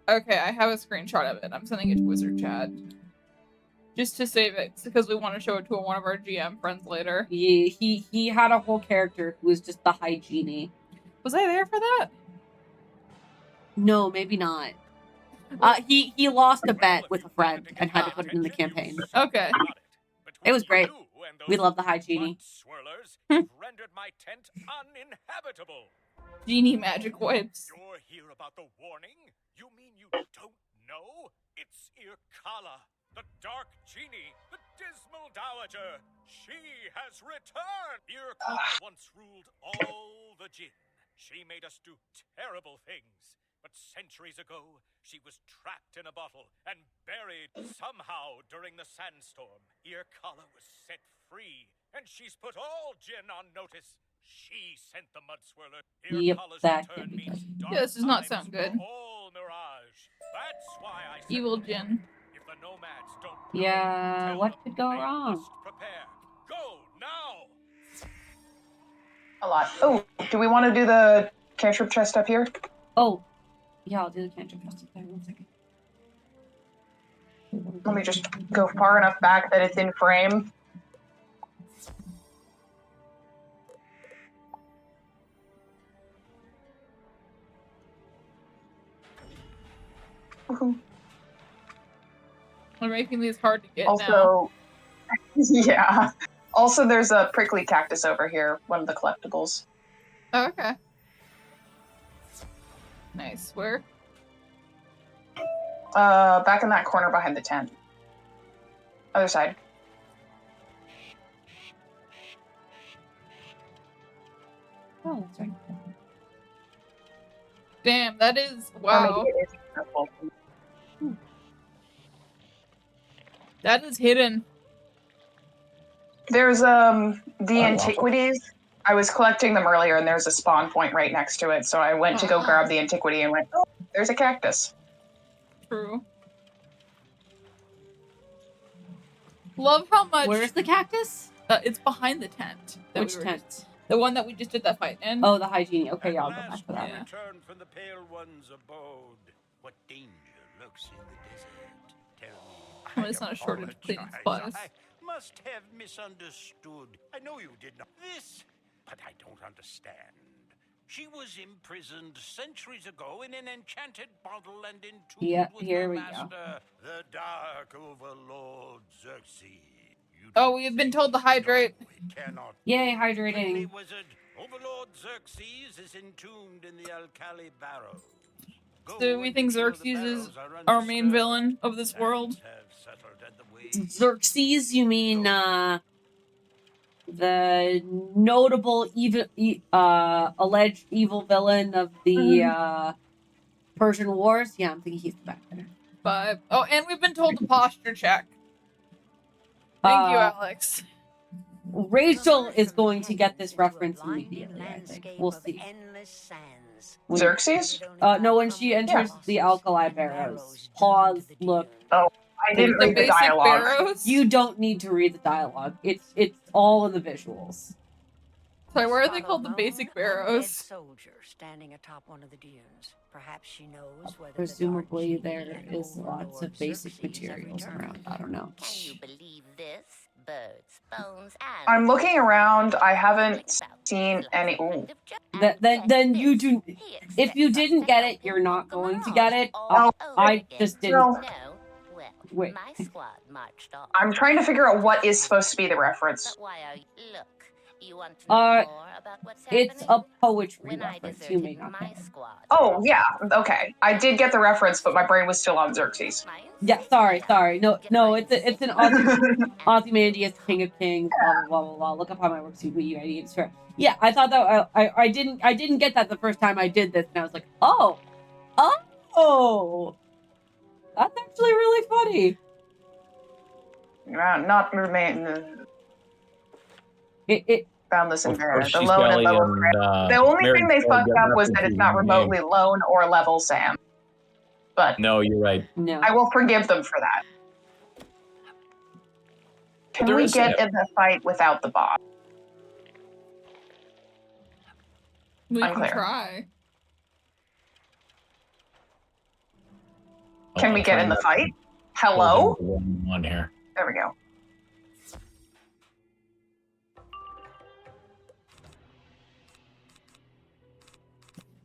Okay, I have a screenshot of it. I'm sending it to Wizard Chat. Just to save it, because we want to show it to one of our GM friends later. He had a whole character who was just the high genie. Was I there for that? No, maybe not. He lost a bet with a friend and had to put it in the campaign. Okay. It was great. We love the high genie. Swirlers have rendered my tent uninhabitable. Genie magic wipes. You're here about the warning? You mean you don't know? It's Irkala, the dark genie, the dismal dowager. She has returned. Irkala once ruled all the jinn. She made us do terrible things. But centuries ago, she was trapped in a bottle and buried somehow during the sandstorm. Irkala was set free, and she's put all jinn on notice. She sent the mud swirler. Yep, Irkala's that return can be means good. dark Yeah, this does not times sound for good. all Mirage. That's why I sent Evil them. Jin. If the nomads don't know, Yeah, tell what them could go they wrong? must prepare. Go now. A lot. Oh, do we want to do the cantrip chest up here? Oh, yeah, I'll do the cantrip chest up there. 1 second. Let me just go far enough back that it's in frame. Woohoo. We're making these hard to get now. Also, yeah. Also, there's a prickly cactus over here, one of the collectibles. Oh, okay. Nice. Where? Back in that corner behind the tent. Other side. Oh, that's right. Damn, that is Or wow. maybe it is purple. That is hidden. There's the Wow. antiquities. I was collecting them earlier, and there's a spawn point right next to it. So I went to go grab the antiquity and went, oh, there's a cactus. True. Love how much. Where's the cactus? It's behind the tent. Which tent? The one that we just did that fight in. Oh, the hygiene. Okay, yeah, I'll go At back last to that. we Now. return from the Pale One's abode. What danger lurks in the desert? Tell me. Well, it's not a shortage of cleaning supplies. I must have misunderstood. I know you did not. This, but I don't understand. She was imprisoned centuries ago in an enchanted bottle and entombed with here her we go. master, the Dark Overlord Xerxes. You Oh, don't we have been think- told to hydrate. No, it cannot Yay, be. hydrating. Quickly, wizard. Overlord Xerxes is entombed in the Alkali Barrows. Go Do we and think be sure the Xerxes is barrows are our main undisturbed. villain of this world? Sands have settled and the waves Xerxes, you mean the notable evil, alleged evil villain of the Persian Wars? Yeah, I'm thinking he's the bad guy. But and we've been told to posture check. Thank you, Alex. Rachel is going to get this reference immediately, I think. We'll see. Xerxes? No, when she enters the Alkali Barrows. Pause, look. Oh, I didn't The read the basic dialogue. barrows? You don't need to read the dialogue. It's all in the visuals. Sorry, why are they called the basic barrows? Soldier standing atop one of the dunes. Perhaps she knows whether Presumably there is lots of basic materials around. I don't know. Can you believe this? Birds, bones, and I'm looking around. I haven't seen any. Ooh. Then you do. If you didn't get it, you're not going to get it. I just didn't. No. Wait. my squad marched off. I'm trying to figure out what is supposed to be the reference. But why are you? Look, you want to know more about what's happening? It's a poetry When I reference. You may deserted not my get it. squad. Oh, yeah. Okay. I did get the reference, but my brain was still on Xerxes. Yeah, sorry. No, it's an Ozymandias, King of Kings, blah blah blah blah. Look up how my works Wii ID. It's fair. Yeah, I thought that I didn't get that the first time I did this, and I was like, oh, that's actually really funny. Not remain. It found this in Of there. course, The she's lone and Kelly level. and, The only Mary thing they Kelly fucked got up was that references it's not in the remotely name. lone or level Sam. But No, you're right. No. I will forgive them for that. Can There we is get Sam. in the fight without the boss? We Unclear. can try. Can we get in the fight? Hello? On here. There we go.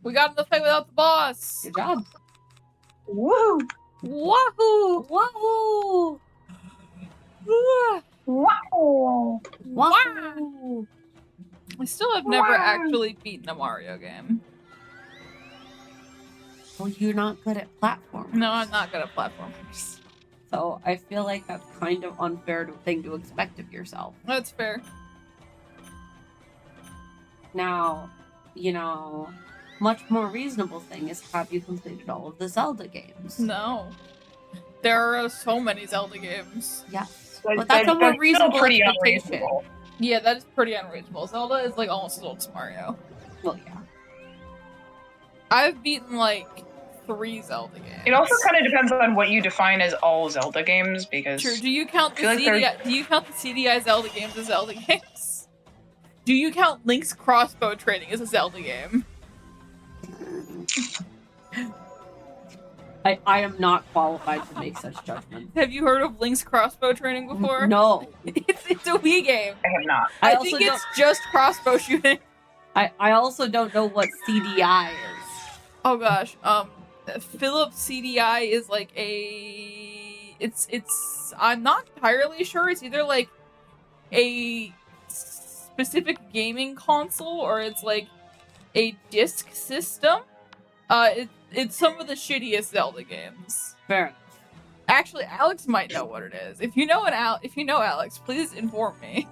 We got in the fight without the boss. Good job. Woo! Wahoo! Wahoo! Wow! Wahoo! I still have never Wow. actually beaten a Mario game. Well, you're not good at platforms. No, I'm not good at platformers. So I feel like that's kind of unfair thing to expect of yourself. That's fair. Now, much more reasonable thing is, have you completed all of the Zelda games? No. There are so many Zelda games. Yes. But that's a more reasonable pretty expectation. unreasonable. Yeah, that is pretty unreasonable. Zelda is like almost as old as Mario. Well, yeah. I've beaten like 3 Zelda games. It also kind of depends on what you define as all Zelda games, because Sure. Do you count the I feel like CDI? Do you count the CDI Zelda games as Zelda games? Do you count Link's crossbow training as a Zelda game? I am not qualified to make such judgments. Have you heard of Link's crossbow training before? No. It's a Wii game. I have not. I also think it's just crossbow shooting. I also don't know what CDI is. Oh gosh. Philips CDI is like it's I'm not entirely sure. It's either like a specific gaming console or it's like a disc system. It's some of the shittiest Zelda games. Fair enough. Actually, Alex might know what it is. If you know Alex, please inform me,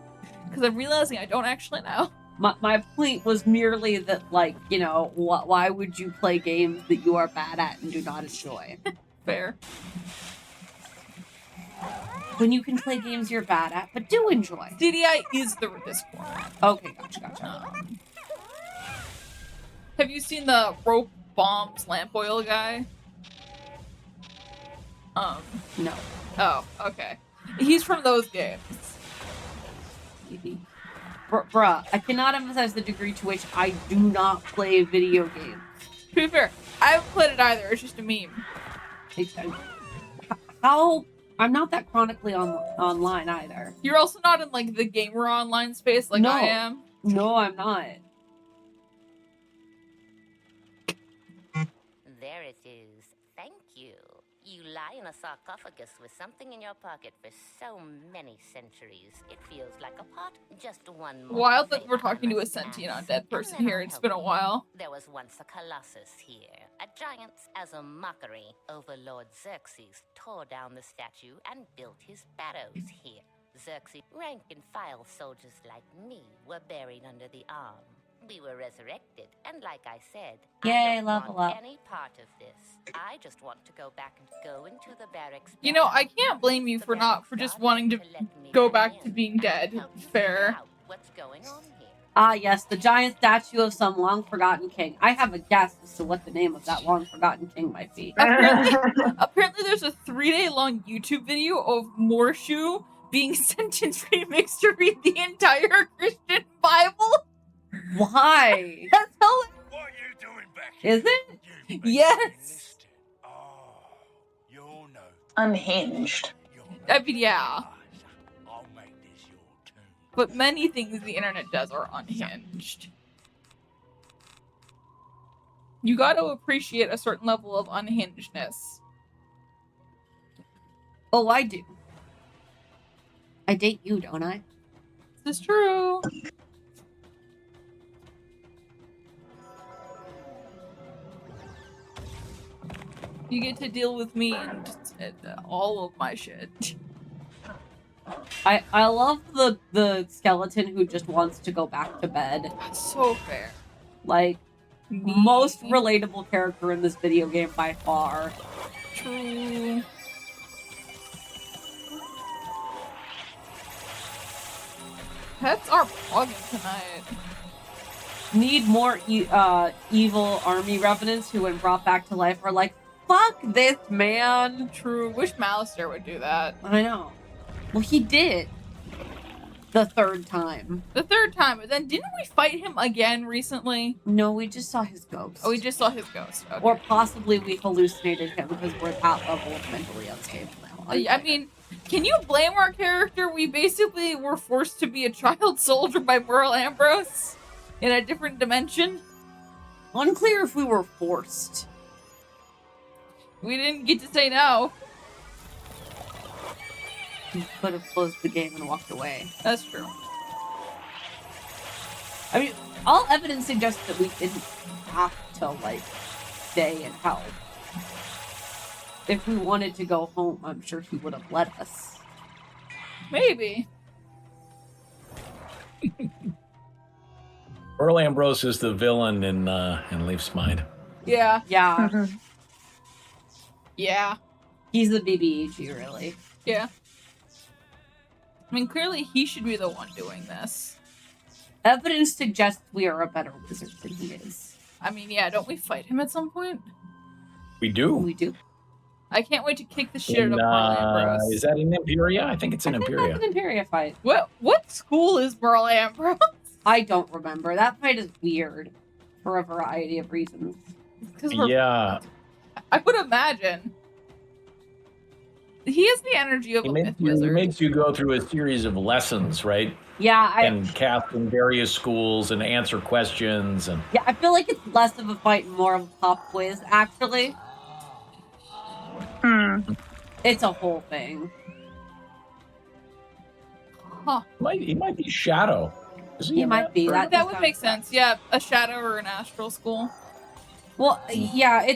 because I'm realizing I don't actually know. My point was merely that, why would you play games that you are bad at and do not enjoy? Fair. When you can play games you're bad at, but do enjoy. CDI is the disc format. Okay, gotcha. Have you seen the rope bombs lamp oil guy? No. Oh, okay. He's from those games. Maybe. Bruh, I cannot emphasize the degree to which I do not play video games. To be fair, I haven't played it either. It's just a meme. How? I'm not that chronically online either. You're also not in like the gamer online space like I am. No, I'm not. There it is. Thank you. You lie in a sarcophagus with something in your pocket for so many centuries. It feels like a pot. Just one more. Wild that thing we're I talking to a must sentient ask, undead and person then here. I'll It's help been a you. while. There was once a colossus here, a giant as a mockery. Overlord Xerxes tore down the statue and built his barrows here. Xerxes' rank and file soldiers like me were buried under the arm. We were resurrected, and like I said, Yay, I don't level want up. any part of this. I just want to go back and go into the barracks. You know, I can't blame you for just wanting to go back to being dead. Fair. What's going on here? Ah, yes, the giant statue of some long-forgotten king. I have a guess as to what the name of that long-forgotten king might be. Apparently there's a 3-day-long YouTube video of Morshu being sentenced remixed to read the entire Christian Bible. Why? That's hilarious. What are you doing back Is it? You Yes. Oh, you're no. Unhinged. I mean, yeah. I'll make this your tomb. But many things the internet does are unhinged. You got to appreciate a certain level of unhingedness. Oh, I do. I date you, don't I? This is true. You get to deal with me and just, all of my shit. I love the skeleton who just wants to go back to bed. That's so fair. Like, most relatable character in this video game by far. True. Pets are pogging tonight. Need more evil army revenants who, when brought back to life, are like, fuck this, man. True. Wish Malister would do that. I know. Well, he did. The third time. The third time, but then didn't we fight him again recently? No, we just saw his ghost. Oh, we just saw his ghost. Okay. Or possibly we hallucinated him because we're at that level of mentally unstable now. I mean, can you blame our character? We basically were forced to be a child soldier by Merle Ambrose in a different dimension. Unclear if we were forced. We didn't get to say no. He could have closed the game and walked away. That's true. I mean, all evidence suggests that we didn't have to, like, stay in hell. If we wanted to go home, I'm sure he would have let us. Maybe. Earl Ambrose is the villain in Leaf's mind. Yeah. Yeah. Yeah. He's the BBEG, really. Yeah. I mean, clearly he should be the one doing this. Evidence suggests we are a better wizard than he is. I mean, yeah, don't we fight him at some point? We do. We do. I can't wait to kick the shit out of Merle Ambrose. Is that in Imperia? I think it's in Imperia. That's an Imperia fight. What school is Merle Ambrose? I don't remember. That fight is weird for a variety of reasons. Yeah. I would imagine. He has the energy of a myth He wizard. makes you go through a series of lessons, right? Yeah, And cast in various schools and answer questions and I feel like it's less of a fight and more of a pop quiz, actually. It's a whole thing. Huh. He might be Shadow. Is He might be. That would make sense. Yeah, a shadow or an astral school. Well, yeah,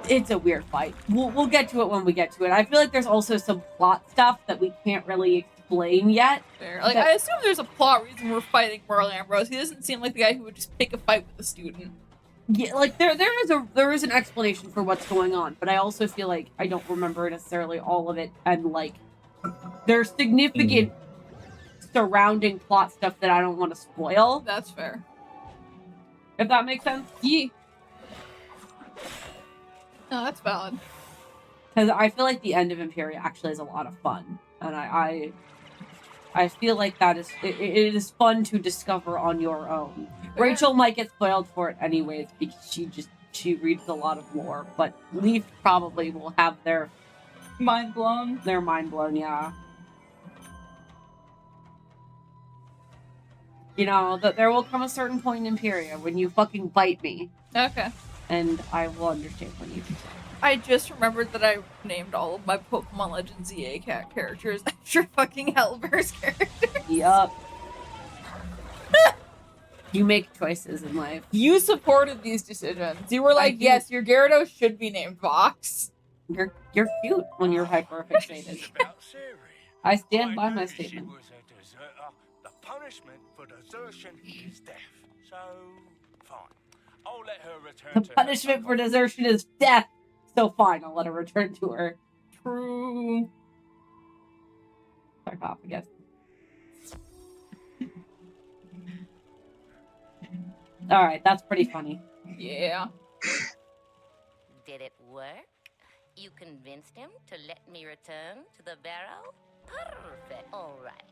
it's a weird fight. We'll get to it when we get to it. I feel like there's also some plot stuff that we can't really explain yet. Fair. Like, I assume there's a plot reason we're fighting Merle Ambrose. He doesn't seem like the guy who would just pick a fight with a student. Yeah, like there is an explanation for what's going on, but I also feel like I don't remember necessarily all of it, and like there's significant surrounding plot stuff that I don't want to spoil. That's fair. If that makes sense. Yeah. No, that's valid. Because I feel like the end of Imperia actually is a lot of fun. And I feel like that is it is fun to discover on your own. Rachel might get spoiled for it anyways because she reads a lot of lore, but Leaf probably will have their mind blown. Their mind blown, yeah. You know, that there will come a certain point in Imperia when you fucking bite me. Okay. And I will understand when you do. I just remembered that I named all of my Pokemon Legends EA cat characters after fucking Hellbear's characters. Yup. You make choices in life. You supported these decisions. You were like, yes, your Gyarados should be named Vox. You're cute when you're hyperfixated. I stand by my statement. The punishment for desertion is death. So, fine. I'll let her return The punishment for desertion is death. So fine, I'll let her return to her. True. Sarcophagus. Alright, that's pretty funny. Yeah. Did it work? You convinced him to let me return to the barrow? Perfect. All right.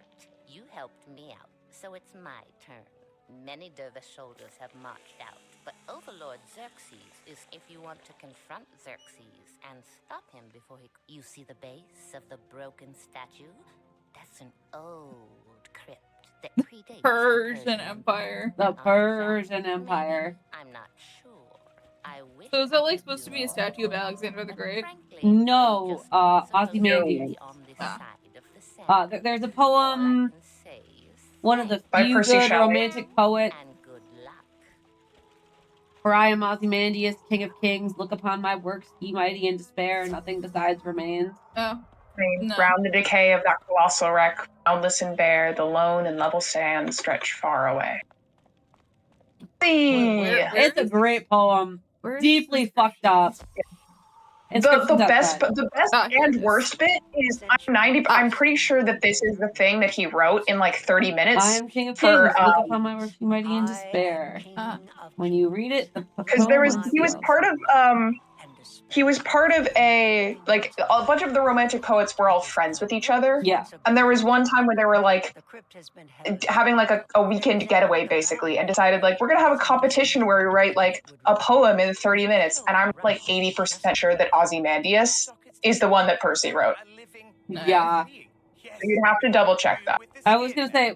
You helped me out, so it's my turn. Many Dervish soldiers have marched out, but Overlord Xerxes is if you want to confront Xerxes and stop him before he... You see the base of the broken statue? That's an old crypt that predates Persian Empire. The Persian Empire. I'm not sure. I wish. So is that like supposed to be a statue of Alexander the Great? No, Ozymandias. There's a poem, one of the By few Percy good Shelley. romantic poets. For I am Ozymandias, king of kings. Look upon my works, ye mighty in despair. Nothing besides remains. Oh. No. Round the decay of that colossal wreck, boundless and bare, the lone and level sands stretch far away. It's a great poem. Deeply fucked up. The best and worst bit is I'm pretty sure that this is the thing that he wrote in like 30 minutes. I am king of kings. Look upon my works, ye mighty in despair. When you read it, because he was part of a bunch of the romantic poets were all friends with each other. Yeah. And there was one time where they were like having like a weekend getaway basically and decided like we're gonna have a competition where we write like a poem in 30 minutes, and I'm like 80% sure that Ozymandias is the one that Percy wrote. Yeah. You'd have to double check that. I was gonna say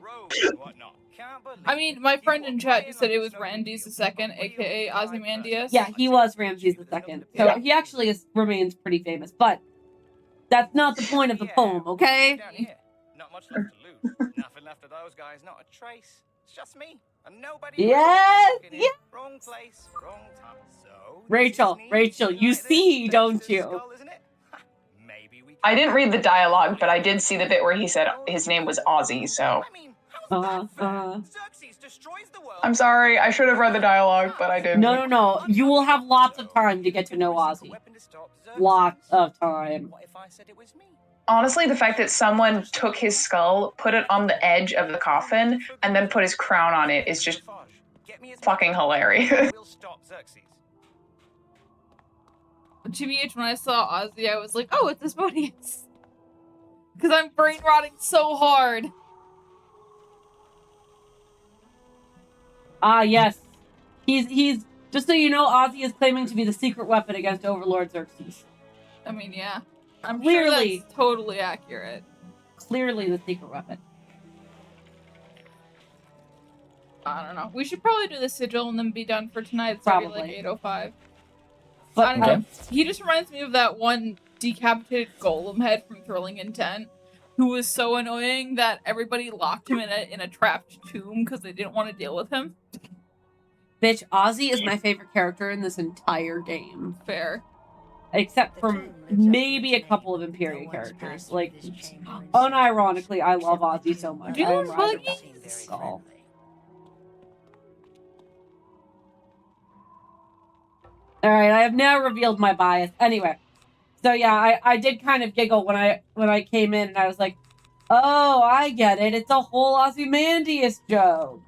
I mean, my friend in chat just said it was Ramses II, aka Ozymandias. yeah, he was Ramses II. So he actually remains pretty famous, but that's not the point of the poem, okay? Not much left to lose. Nothing left of those guys, not a trace. It's just me, and nobody. Yes, yes. Wrong place, wrong time. So Rachel, you see, don't you? I didn't read the dialogue, but I did see the bit where he said his name was Ozzy, so. I'm sorry, I should have read the dialogue, but I didn't. No. You will have lots of time to get to know Ozzy. Lots of time. Honestly, the fact that someone took his skull, put it on the edge of the coffin, and then put his crown on it is just fucking hilarious. TBH, when I saw Ozzy, I was like, oh, it's Asmodeus. Because I'm brain rotting so hard. Yes. He's just so you know, Ozzy is claiming to be the secret weapon against Overlord Xerxes. I mean, yeah. I'm Clearly. sure that's totally accurate. Clearly the secret weapon. I don't know. We should probably do the sigil and then be done for tonight. It's Probably. already like 8:05. But I don't know. He just reminds me of that one decapitated golem head from Thrilling Intent, who was so annoying that everybody locked him in a trapped tomb because they didn't want to deal with him. Bitch, Ozzy is my favorite character in this entire game. Fair. Except for maybe a couple of Imperia characters. Like, unironically, I love Ozzy so much. I am rather skull. Alright, I have now revealed my bias. Anyway. So yeah, I did kind of giggle when I came in and I was like, oh, I get it. It's a whole Ozymandias joke.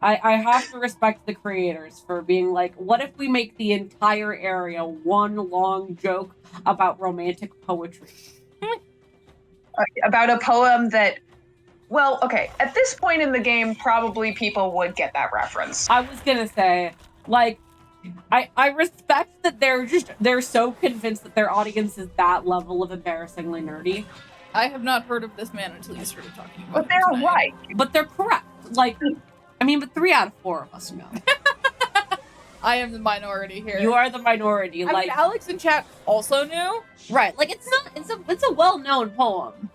I have to respect the creators for being like, what if we make the entire area one long joke about romantic poetry? About a poem that, well, okay, at this point in the game, probably people would get that reference. I was gonna say, like, I respect that they're so convinced that their audience is that level of embarrassingly nerdy. I have not heard of this man until you started talking about But they're right. But they're correct. Like, I mean, but 3 out of 4 of us know. I am the minority here. You are the minority. I mean, Alex in chat also knew. Right. Like, it's a well-known poem.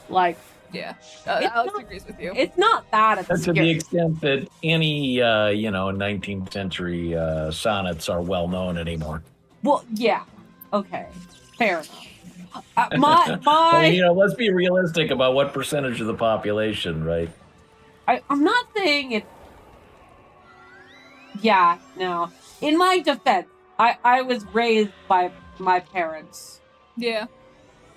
Like, yeah, Alex agrees with you. It's not that obscure. To the extent that any 19th century sonnets are well known anymore. Well, yeah. Okay. Fair enough. Well, let's be realistic about what percentage of the population, right? I'm not saying it. Yeah, no. In my defense, I was raised by my parents. Yeah.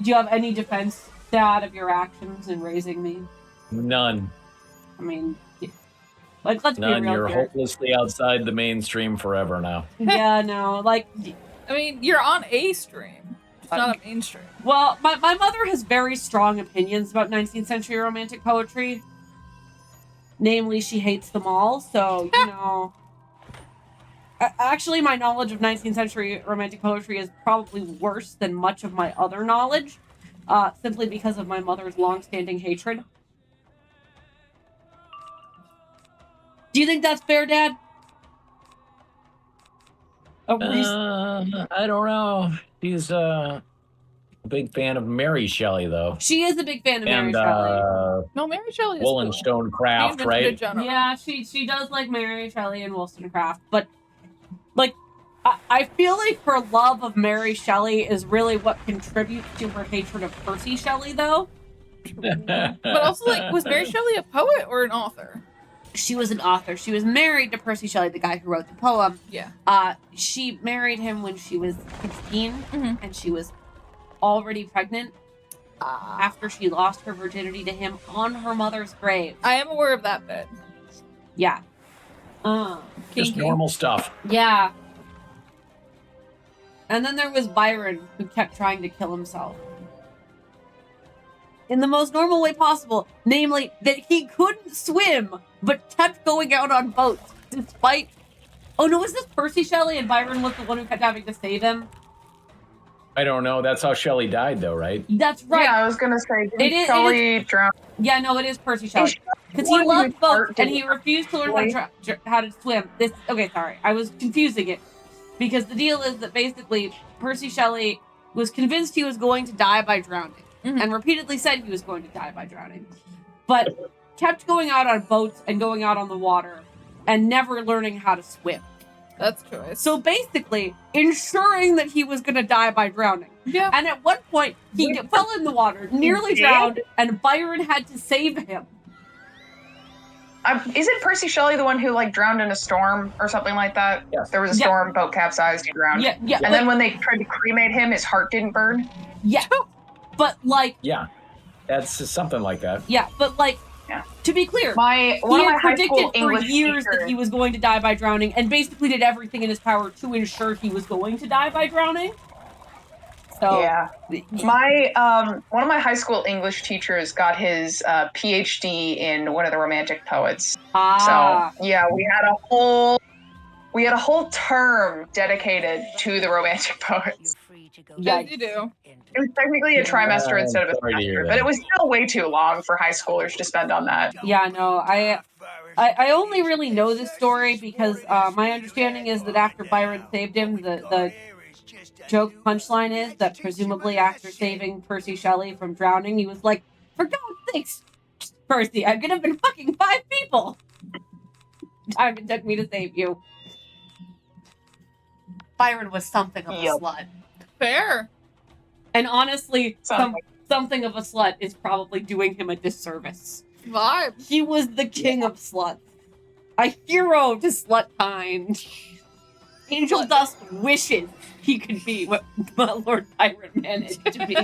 Do you have any defense, Dad, of your actions in raising me? None. I mean, like, let's None. be real You're here. hopelessly outside the mainstream forever now. Yeah, no, like, I mean, you're on a stream, just not a mainstream. Well, my mother has very strong opinions about 19th century romantic poetry. Namely, she hates them all, so, you know... Actually, my knowledge of 19th century romantic poetry is probably worse than much of my other knowledge, simply because of my mother's long-standing hatred. Do you think that's fair, Dad? I don't know. She's a big fan of Mary Shelley, thoh. She is a big fan of Mary Shelley. No, Mary Shelley is Wollstonecraft, right? Yeah, she does like Mary Shelley and Wollstonecraft, but like I feel like her love of Mary Shelley is really what contributes to her hatred of Percy Shelley, though. But also, like, was Mary Shelley a poet or an author? She was an author. She was married to Percy Shelley, the guy who wrote the poem. Yeah. She married him when she was 16, and she was already pregnant after she lost her virginity to him on her mother's grave. I am aware of that bit. Yeah. Just normal stuff. Yeah. And then there was Byron, who kept trying to kill himself. In the most normal way possible. Namely, that he couldn't swim, but kept going out on boats, despite... Oh no, was this Percy Shelley and Byron was the one who kept having to save him? I don't know. That's how Shelley died, though, right? That's right. Yeah, I was gonna say, did Shelley drown? Yeah, no, it is Percy Shelley. Because he loved boats and he refused to learn how to swim. Okay, sorry. I was confusing it. Because the deal is that basically Percy Shelley was convinced he was going to die by drowning. And repeatedly said he was going to die by drowning. But kept going out on boats and going out on the water and never learning how to swim. That's choice. So basically, ensuring that he was going to die by drowning. Yeah. And at one point, he fell in the water, nearly drowned, and Byron had to save him. Isn't Percy Shelley the one who, like, drowned in a storm or something like that? Yes. There was a storm, boat capsized, he drowned. Yeah. And then when they tried to cremate him, his heart didn't burn? Yeah. But, like... Yeah. That's something like that. Yeah, but, like... Yeah. To be clear, one he of my had high predicted school for English years teachers- that he was going to die by drowning and basically did everything in his power to ensure he was going to die by drowning. So, yeah. One of my high school English teachers got his PhD in one of the Romantic poets. So yeah, we had a whole term dedicated to the Romantic poets. Yeah, you do. It was technically a trimester instead of a semester, but it was still way too long for high schoolers to spend on that. Yeah, no, I only really know this story because my understanding is that after Byron saved him, the joke punchline is that presumably after saving Percy Shelley from drowning, he was like, for God's sakes, Percy, I could have been fucking 5 people. Time it took me to save you. Byron was something of a slut. Fair. And honestly, something of a slut is probably doing him a disservice. Vibe. He was the king of sluts. A hero to slut kind. Angel Dust wishes he could be what Lord Byron managed to be.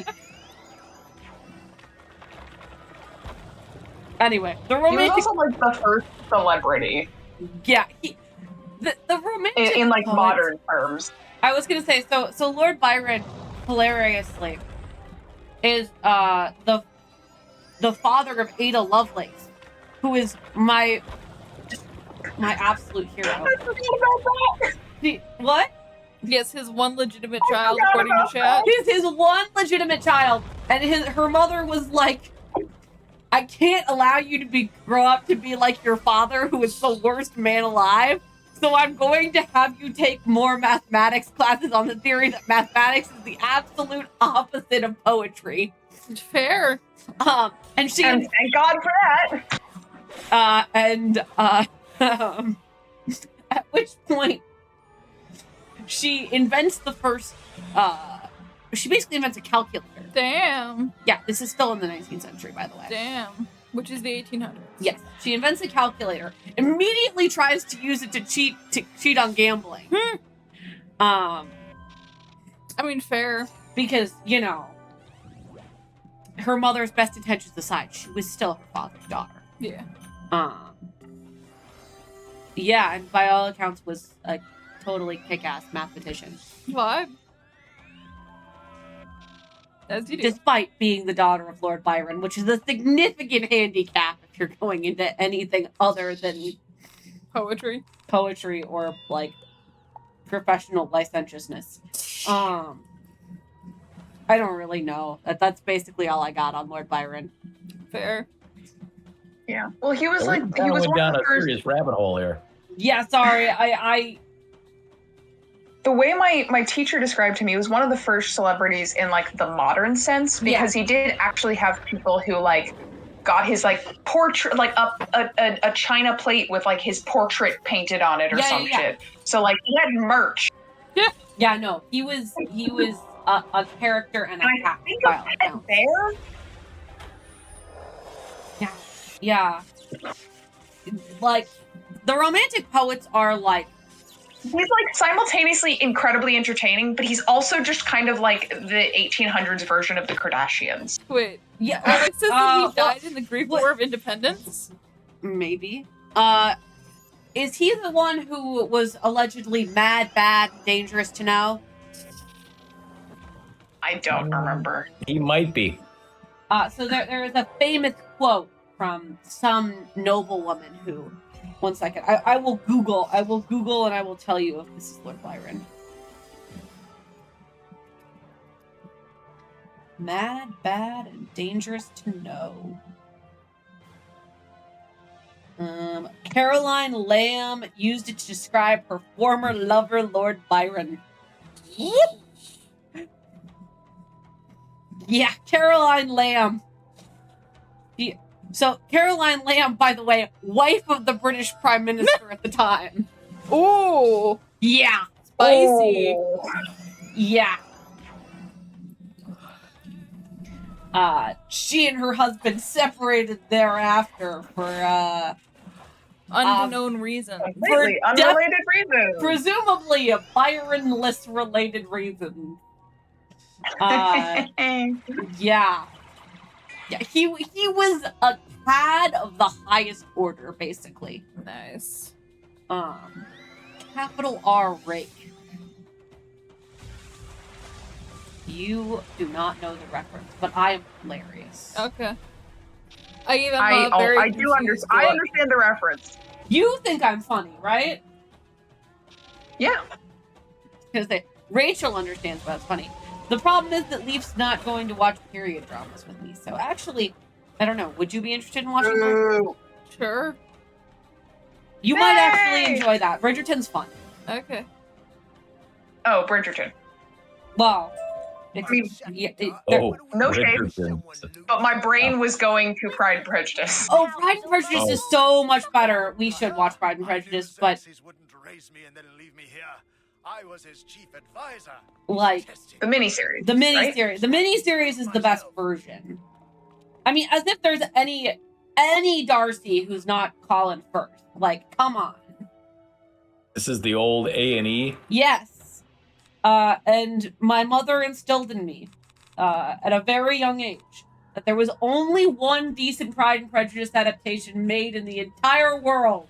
Anyway, the He was romantic. also like the first celebrity. Yeah, the romantic in like poets, modern terms. I was gonna say so. Lord Byron, hilariously, is the father of Ada Lovelace, who is my absolute hero. I forgot about that. What? Yes, his one legitimate child, according to chat. He's his one legitimate child, and her mother was like, "I can't allow you to grow up to be like your father, who is the worst man alive. So I'm going to have you take more mathematics classes on the theory that mathematics is the absolute opposite of poetry." Fair. And thank God for that. At which point she invents the first. She basically invents a calculator. Damn. Yeah, this is still in the 19th century, by the way. Damn. Which is the 1800s. Yes, she invents a calculator. Immediately tries to use it to cheat on gambling. I mean, fair. Because, you know, her mother's best intentions aside, she was still her father's daughter. Yeah. Yeah, and by all accounts was a totally kick-ass mathematician. Vibe. As you do. Despite being the daughter of Lord Byron, which is a significant handicap if you're going into anything other than poetry or like professional licentiousness. I don't really know. That's basically all I got on Lord Byron. Fair. Yeah. Well, he was Well, like we he was went one down of a the first. serious rabbit hole here. Yeah, sorry. I The way my teacher described him, he was one of the first celebrities in like the modern sense, because he did actually have people who like got his like portrait, like a china plate with like his portrait painted on it or some shit. So like he had merch. Yeah, no, he was a character and a I think a bear. Yeah. Like the romantic poets are like. He's like simultaneously incredibly entertaining, but he's also just kind of like the 1800s version of the Kardashians. Wait, yeah, Alex says that he died in the Greek War of Independence? Maybe. Is he the one who was allegedly mad, bad, dangerous to know? I don't remember. He might be. So there is a famous quote from some noblewoman who. One second. I will Google and I will tell you if this is Lord Byron. Mad, bad, and dangerous to know. Caroline Lamb used it to describe her former lover, Lord Byron. Yeah, Caroline Lamb. So, Caroline Lamb, by the way, wife of the British Prime Minister at the time. Ooh. Yeah. Spicy. Oh. Yeah. She and her husband separated thereafter for, unknown reasons. Completely unrelated reasons. Presumably a Byron-less related reason. Yeah. Yeah, he was a cad of the highest order, basically. Nice. Capital R rake. You do not know the reference, but I am hilarious. Okay. I even I do understand. I understand the reference. You think I'm funny, right? Yeah. Because Rachel understands what's funny. The problem is that Leaf's not going to watch period dramas with me. So actually, I don't know. Would you be interested in watching Bridgerton? Sure. You might actually enjoy that. Bridgerton's fun. Okay. Oh, Bridgerton. Well, no shame. But my brain was going to Pride and Prejudice. Oh, Pride and Prejudice is so much better. We should watch Pride and Prejudice, but I was his chief advisor. Like the miniseries. The miniseries. The miniseries is the best version. I mean, as if there's any Darcy who's not Colin Firth. Like, come on. This is the old A&E. Yes. And my mother instilled in me, at a very young age, that there was only one decent Pride and Prejudice adaptation made in the entire world,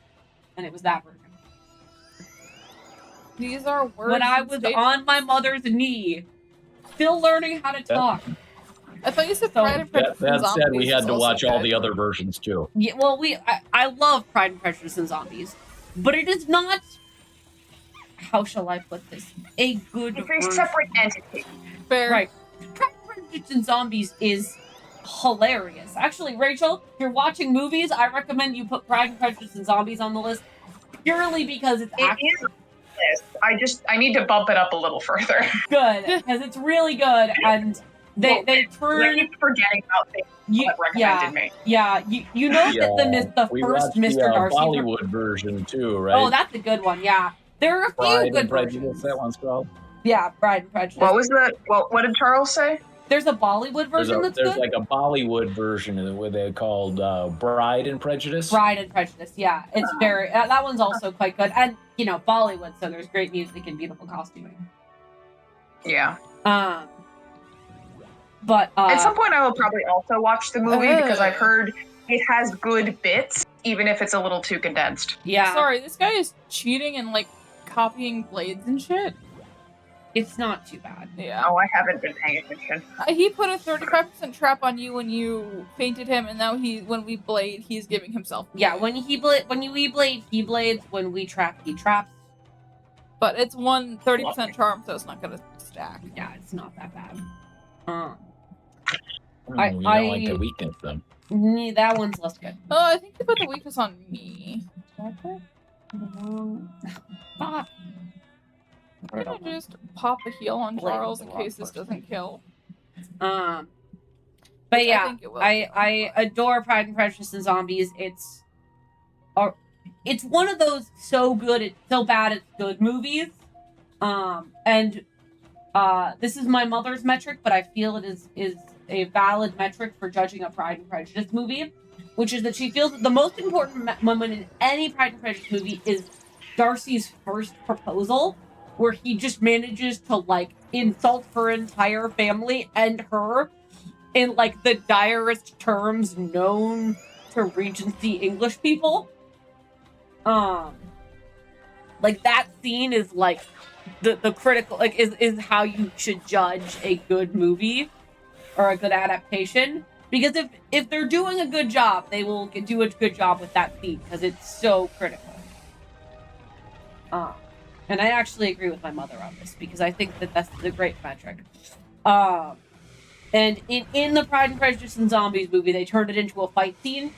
and it was that version. These are words. When I was on my mother's knee, still learning how to talk. I thought you said Pride and Prejudice. That said, we had to watch all the other versions too. Yeah, well, I love Pride and Prejudice and Zombies, but it is not. How shall I put this? A good. It's a separate entity. Fair. Right. Pride and Prejudice and Zombies is hilarious. Actually, Rachel, if you're watching movies, I recommend you put Pride and Prejudice and Zombies on the list purely because it's actually. I need to bump it up a little further. Good, because it's really good, and they turn. I keep forgetting about things that recommended me. Yeah, you know that the first Mr. Darcy Bollywood version too, right? Oh, that's a good one. Yeah, there are a few Pride good and Prejudice. versions. That one's called. Yeah, Pride and Prejudice. What was that? What did Charles say? There's a Bollywood version that's There's good. like a Bollywood version of where they're called Bride and Prejudice. Bride and Prejudice, yeah. It's very, that one's also quite good. And, you know, Bollywood, so there's great music and beautiful costuming. Yeah. But, at some point I will probably also watch the movie because I've heard it has good bits, even if it's a little too condensed. Yeah. Sorry, this guy is cheating and, like, copying blades and shit. It's not too bad. Yeah. Oh, I haven't been paying attention. He put a 35% trap on you when you fainted him, and now when we blade, he's giving himself. Yeah, when we blade, he blades. When we trap, he traps. But it's 30% charm, so it's not gonna stack. Yeah, it's not that bad. You don't like the weakness, though. That one's less good. Oh, I think you put the weakness on me. Fuck. I'm gonna just pop a heal on Charles in case this doesn't kill. But Which yeah, I think it will. I adore Pride and Prejudice and Zombies. It's one of those so bad it's good movies. And this is my mother's metric, but I feel it is a valid metric for judging a Pride and Prejudice movie, which is that she feels that the most important moment in any Pride and Prejudice movie is Darcy's first proposal, where he just manages to, like, insult her entire family and her in, like, the direst terms known to Regency English people. Like, that scene is, like, the critical, like, is how you should judge a good movie or a good adaptation. Because if they're doing a good job, they will do a good job with that scene, because it's so critical. And I actually agree with my mother on this, because I think that that's the great metric. And in the Pride and Prejudice and Zombies movie, they turned it into a fight scene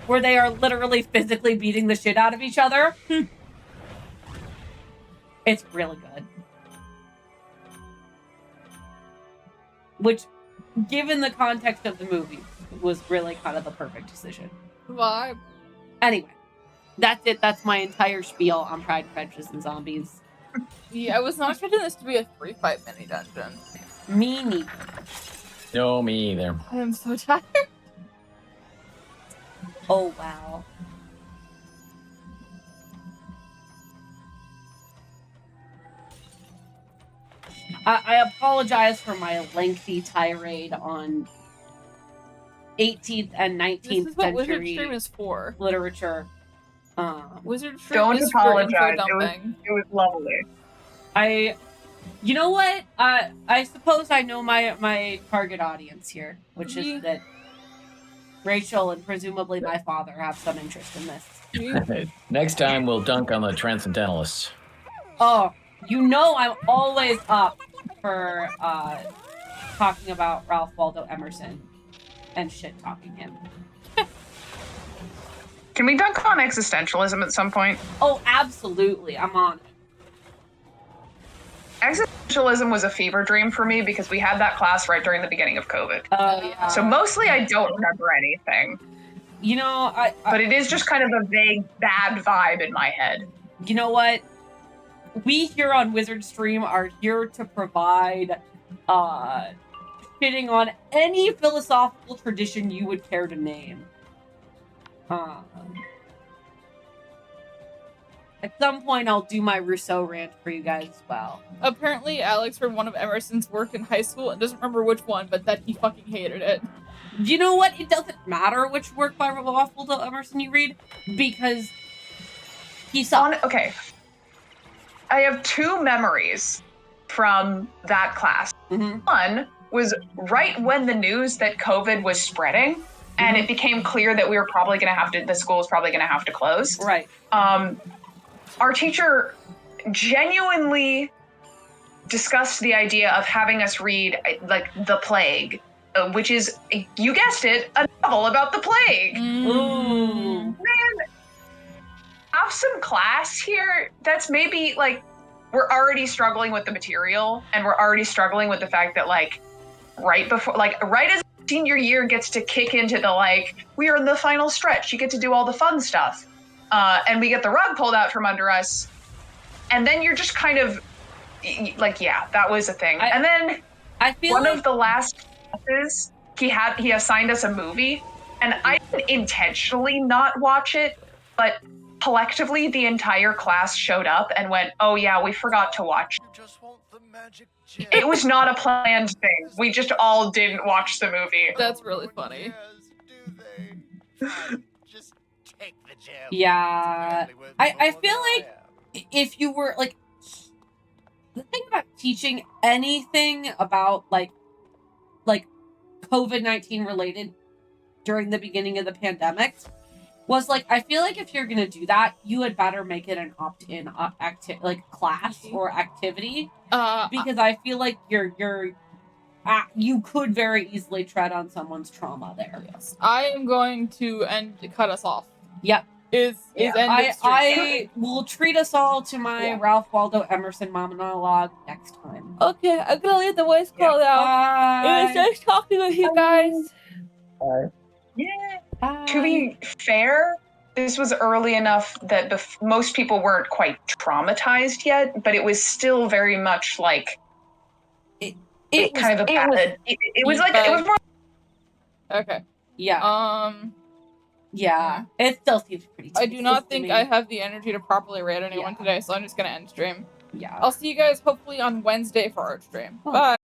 where they are literally physically beating the shit out of each other. It's really good. Which, given the context of the movie, was really kind of the perfect decision. Vibe. Anyway. That's it. That's my entire spiel on Pride and Prejudice and Zombies. Yeah, I was not expecting this to be a 3-fight mini dungeon. Me neither. No, me either. I am so tired. Oh, wow. I apologize for my lengthy tirade on 18th and 19th This is what Wizard century Stream is for. literature. Wizard Stream Don't is apologize. for info dumping. It was lovely. You know what? I suppose I know my target audience here, which is that Rachel and presumably my father have some interest in this. Next time we'll dunk on the Transcendentalists. Oh, you know I'm always up for talking about Ralph Waldo Emerson and shit-talking him. Can we dunk on existentialism at some point? Oh, absolutely. I'm on it. Existentialism was a fever dream for me because we had that class right during the beginning of COVID. Oh, yeah. So mostly I don't remember anything. You know, but it is just kind of a vague, bad vibe in my head. You know what? We here on Wizard Stream are here to provide shitting on any philosophical tradition you would care to name. At some point, I'll do my Rousseau rant for you guys as well. Apparently, Alex read one of Emerson's work in high school and doesn't remember which one, but that he fucking hated it. You know what? It doesn't matter which work by Ralph Waldo Emerson you read, because he sucked. Okay. I have 2 memories from that class. One was right when the news that COVID was spreading, and it became clear that we were probably going to have to, the school was probably going to have to close. Right. Our teacher genuinely discussed the idea of having us read like The Plague, which is, you guessed it, a novel about the plague. Ooh. Man, have some class here that's maybe like, we're already struggling with the material, and we're already struggling with the fact that like right as senior year gets to kick into the like, we are in the final stretch, you get to do all the fun stuff, and we get the rug pulled out from under us, and then you're just kind of like, yeah, that was a thing. And then I feel one of the last classes, he assigned us a movie, and I didn't intentionally not watch it, but collectively the entire class showed up and went, oh yeah, we forgot to watch. It was not a planned thing. We just all didn't watch the movie. That's really funny. Just take the gel. Yeah. I feel like if you were like, the thing about teaching anything about like COVID-19 related during the beginning of the pandemic was like, I feel like if you're gonna do that, you had better make it an opt-in class or activity, because I feel like you could very easily tread on someone's trauma there. Yes, I am going to cut us off. Yep. I will treat us all to my Ralph Waldo Emerson monologue next time. Okay, I'm gonna leave the voice call out. It was nice talking with you guys. Bye. Yeah. To be fair, this was early enough that most people weren't quite traumatized yet, but it was still very much like it was more. Okay. Yeah. Yeah. It still seems pretty. I do not think I have the energy to properly rate anyone today, so I'm just gonna end stream. Yeah. I'll see you guys hopefully on Wednesday for our stream. Bye.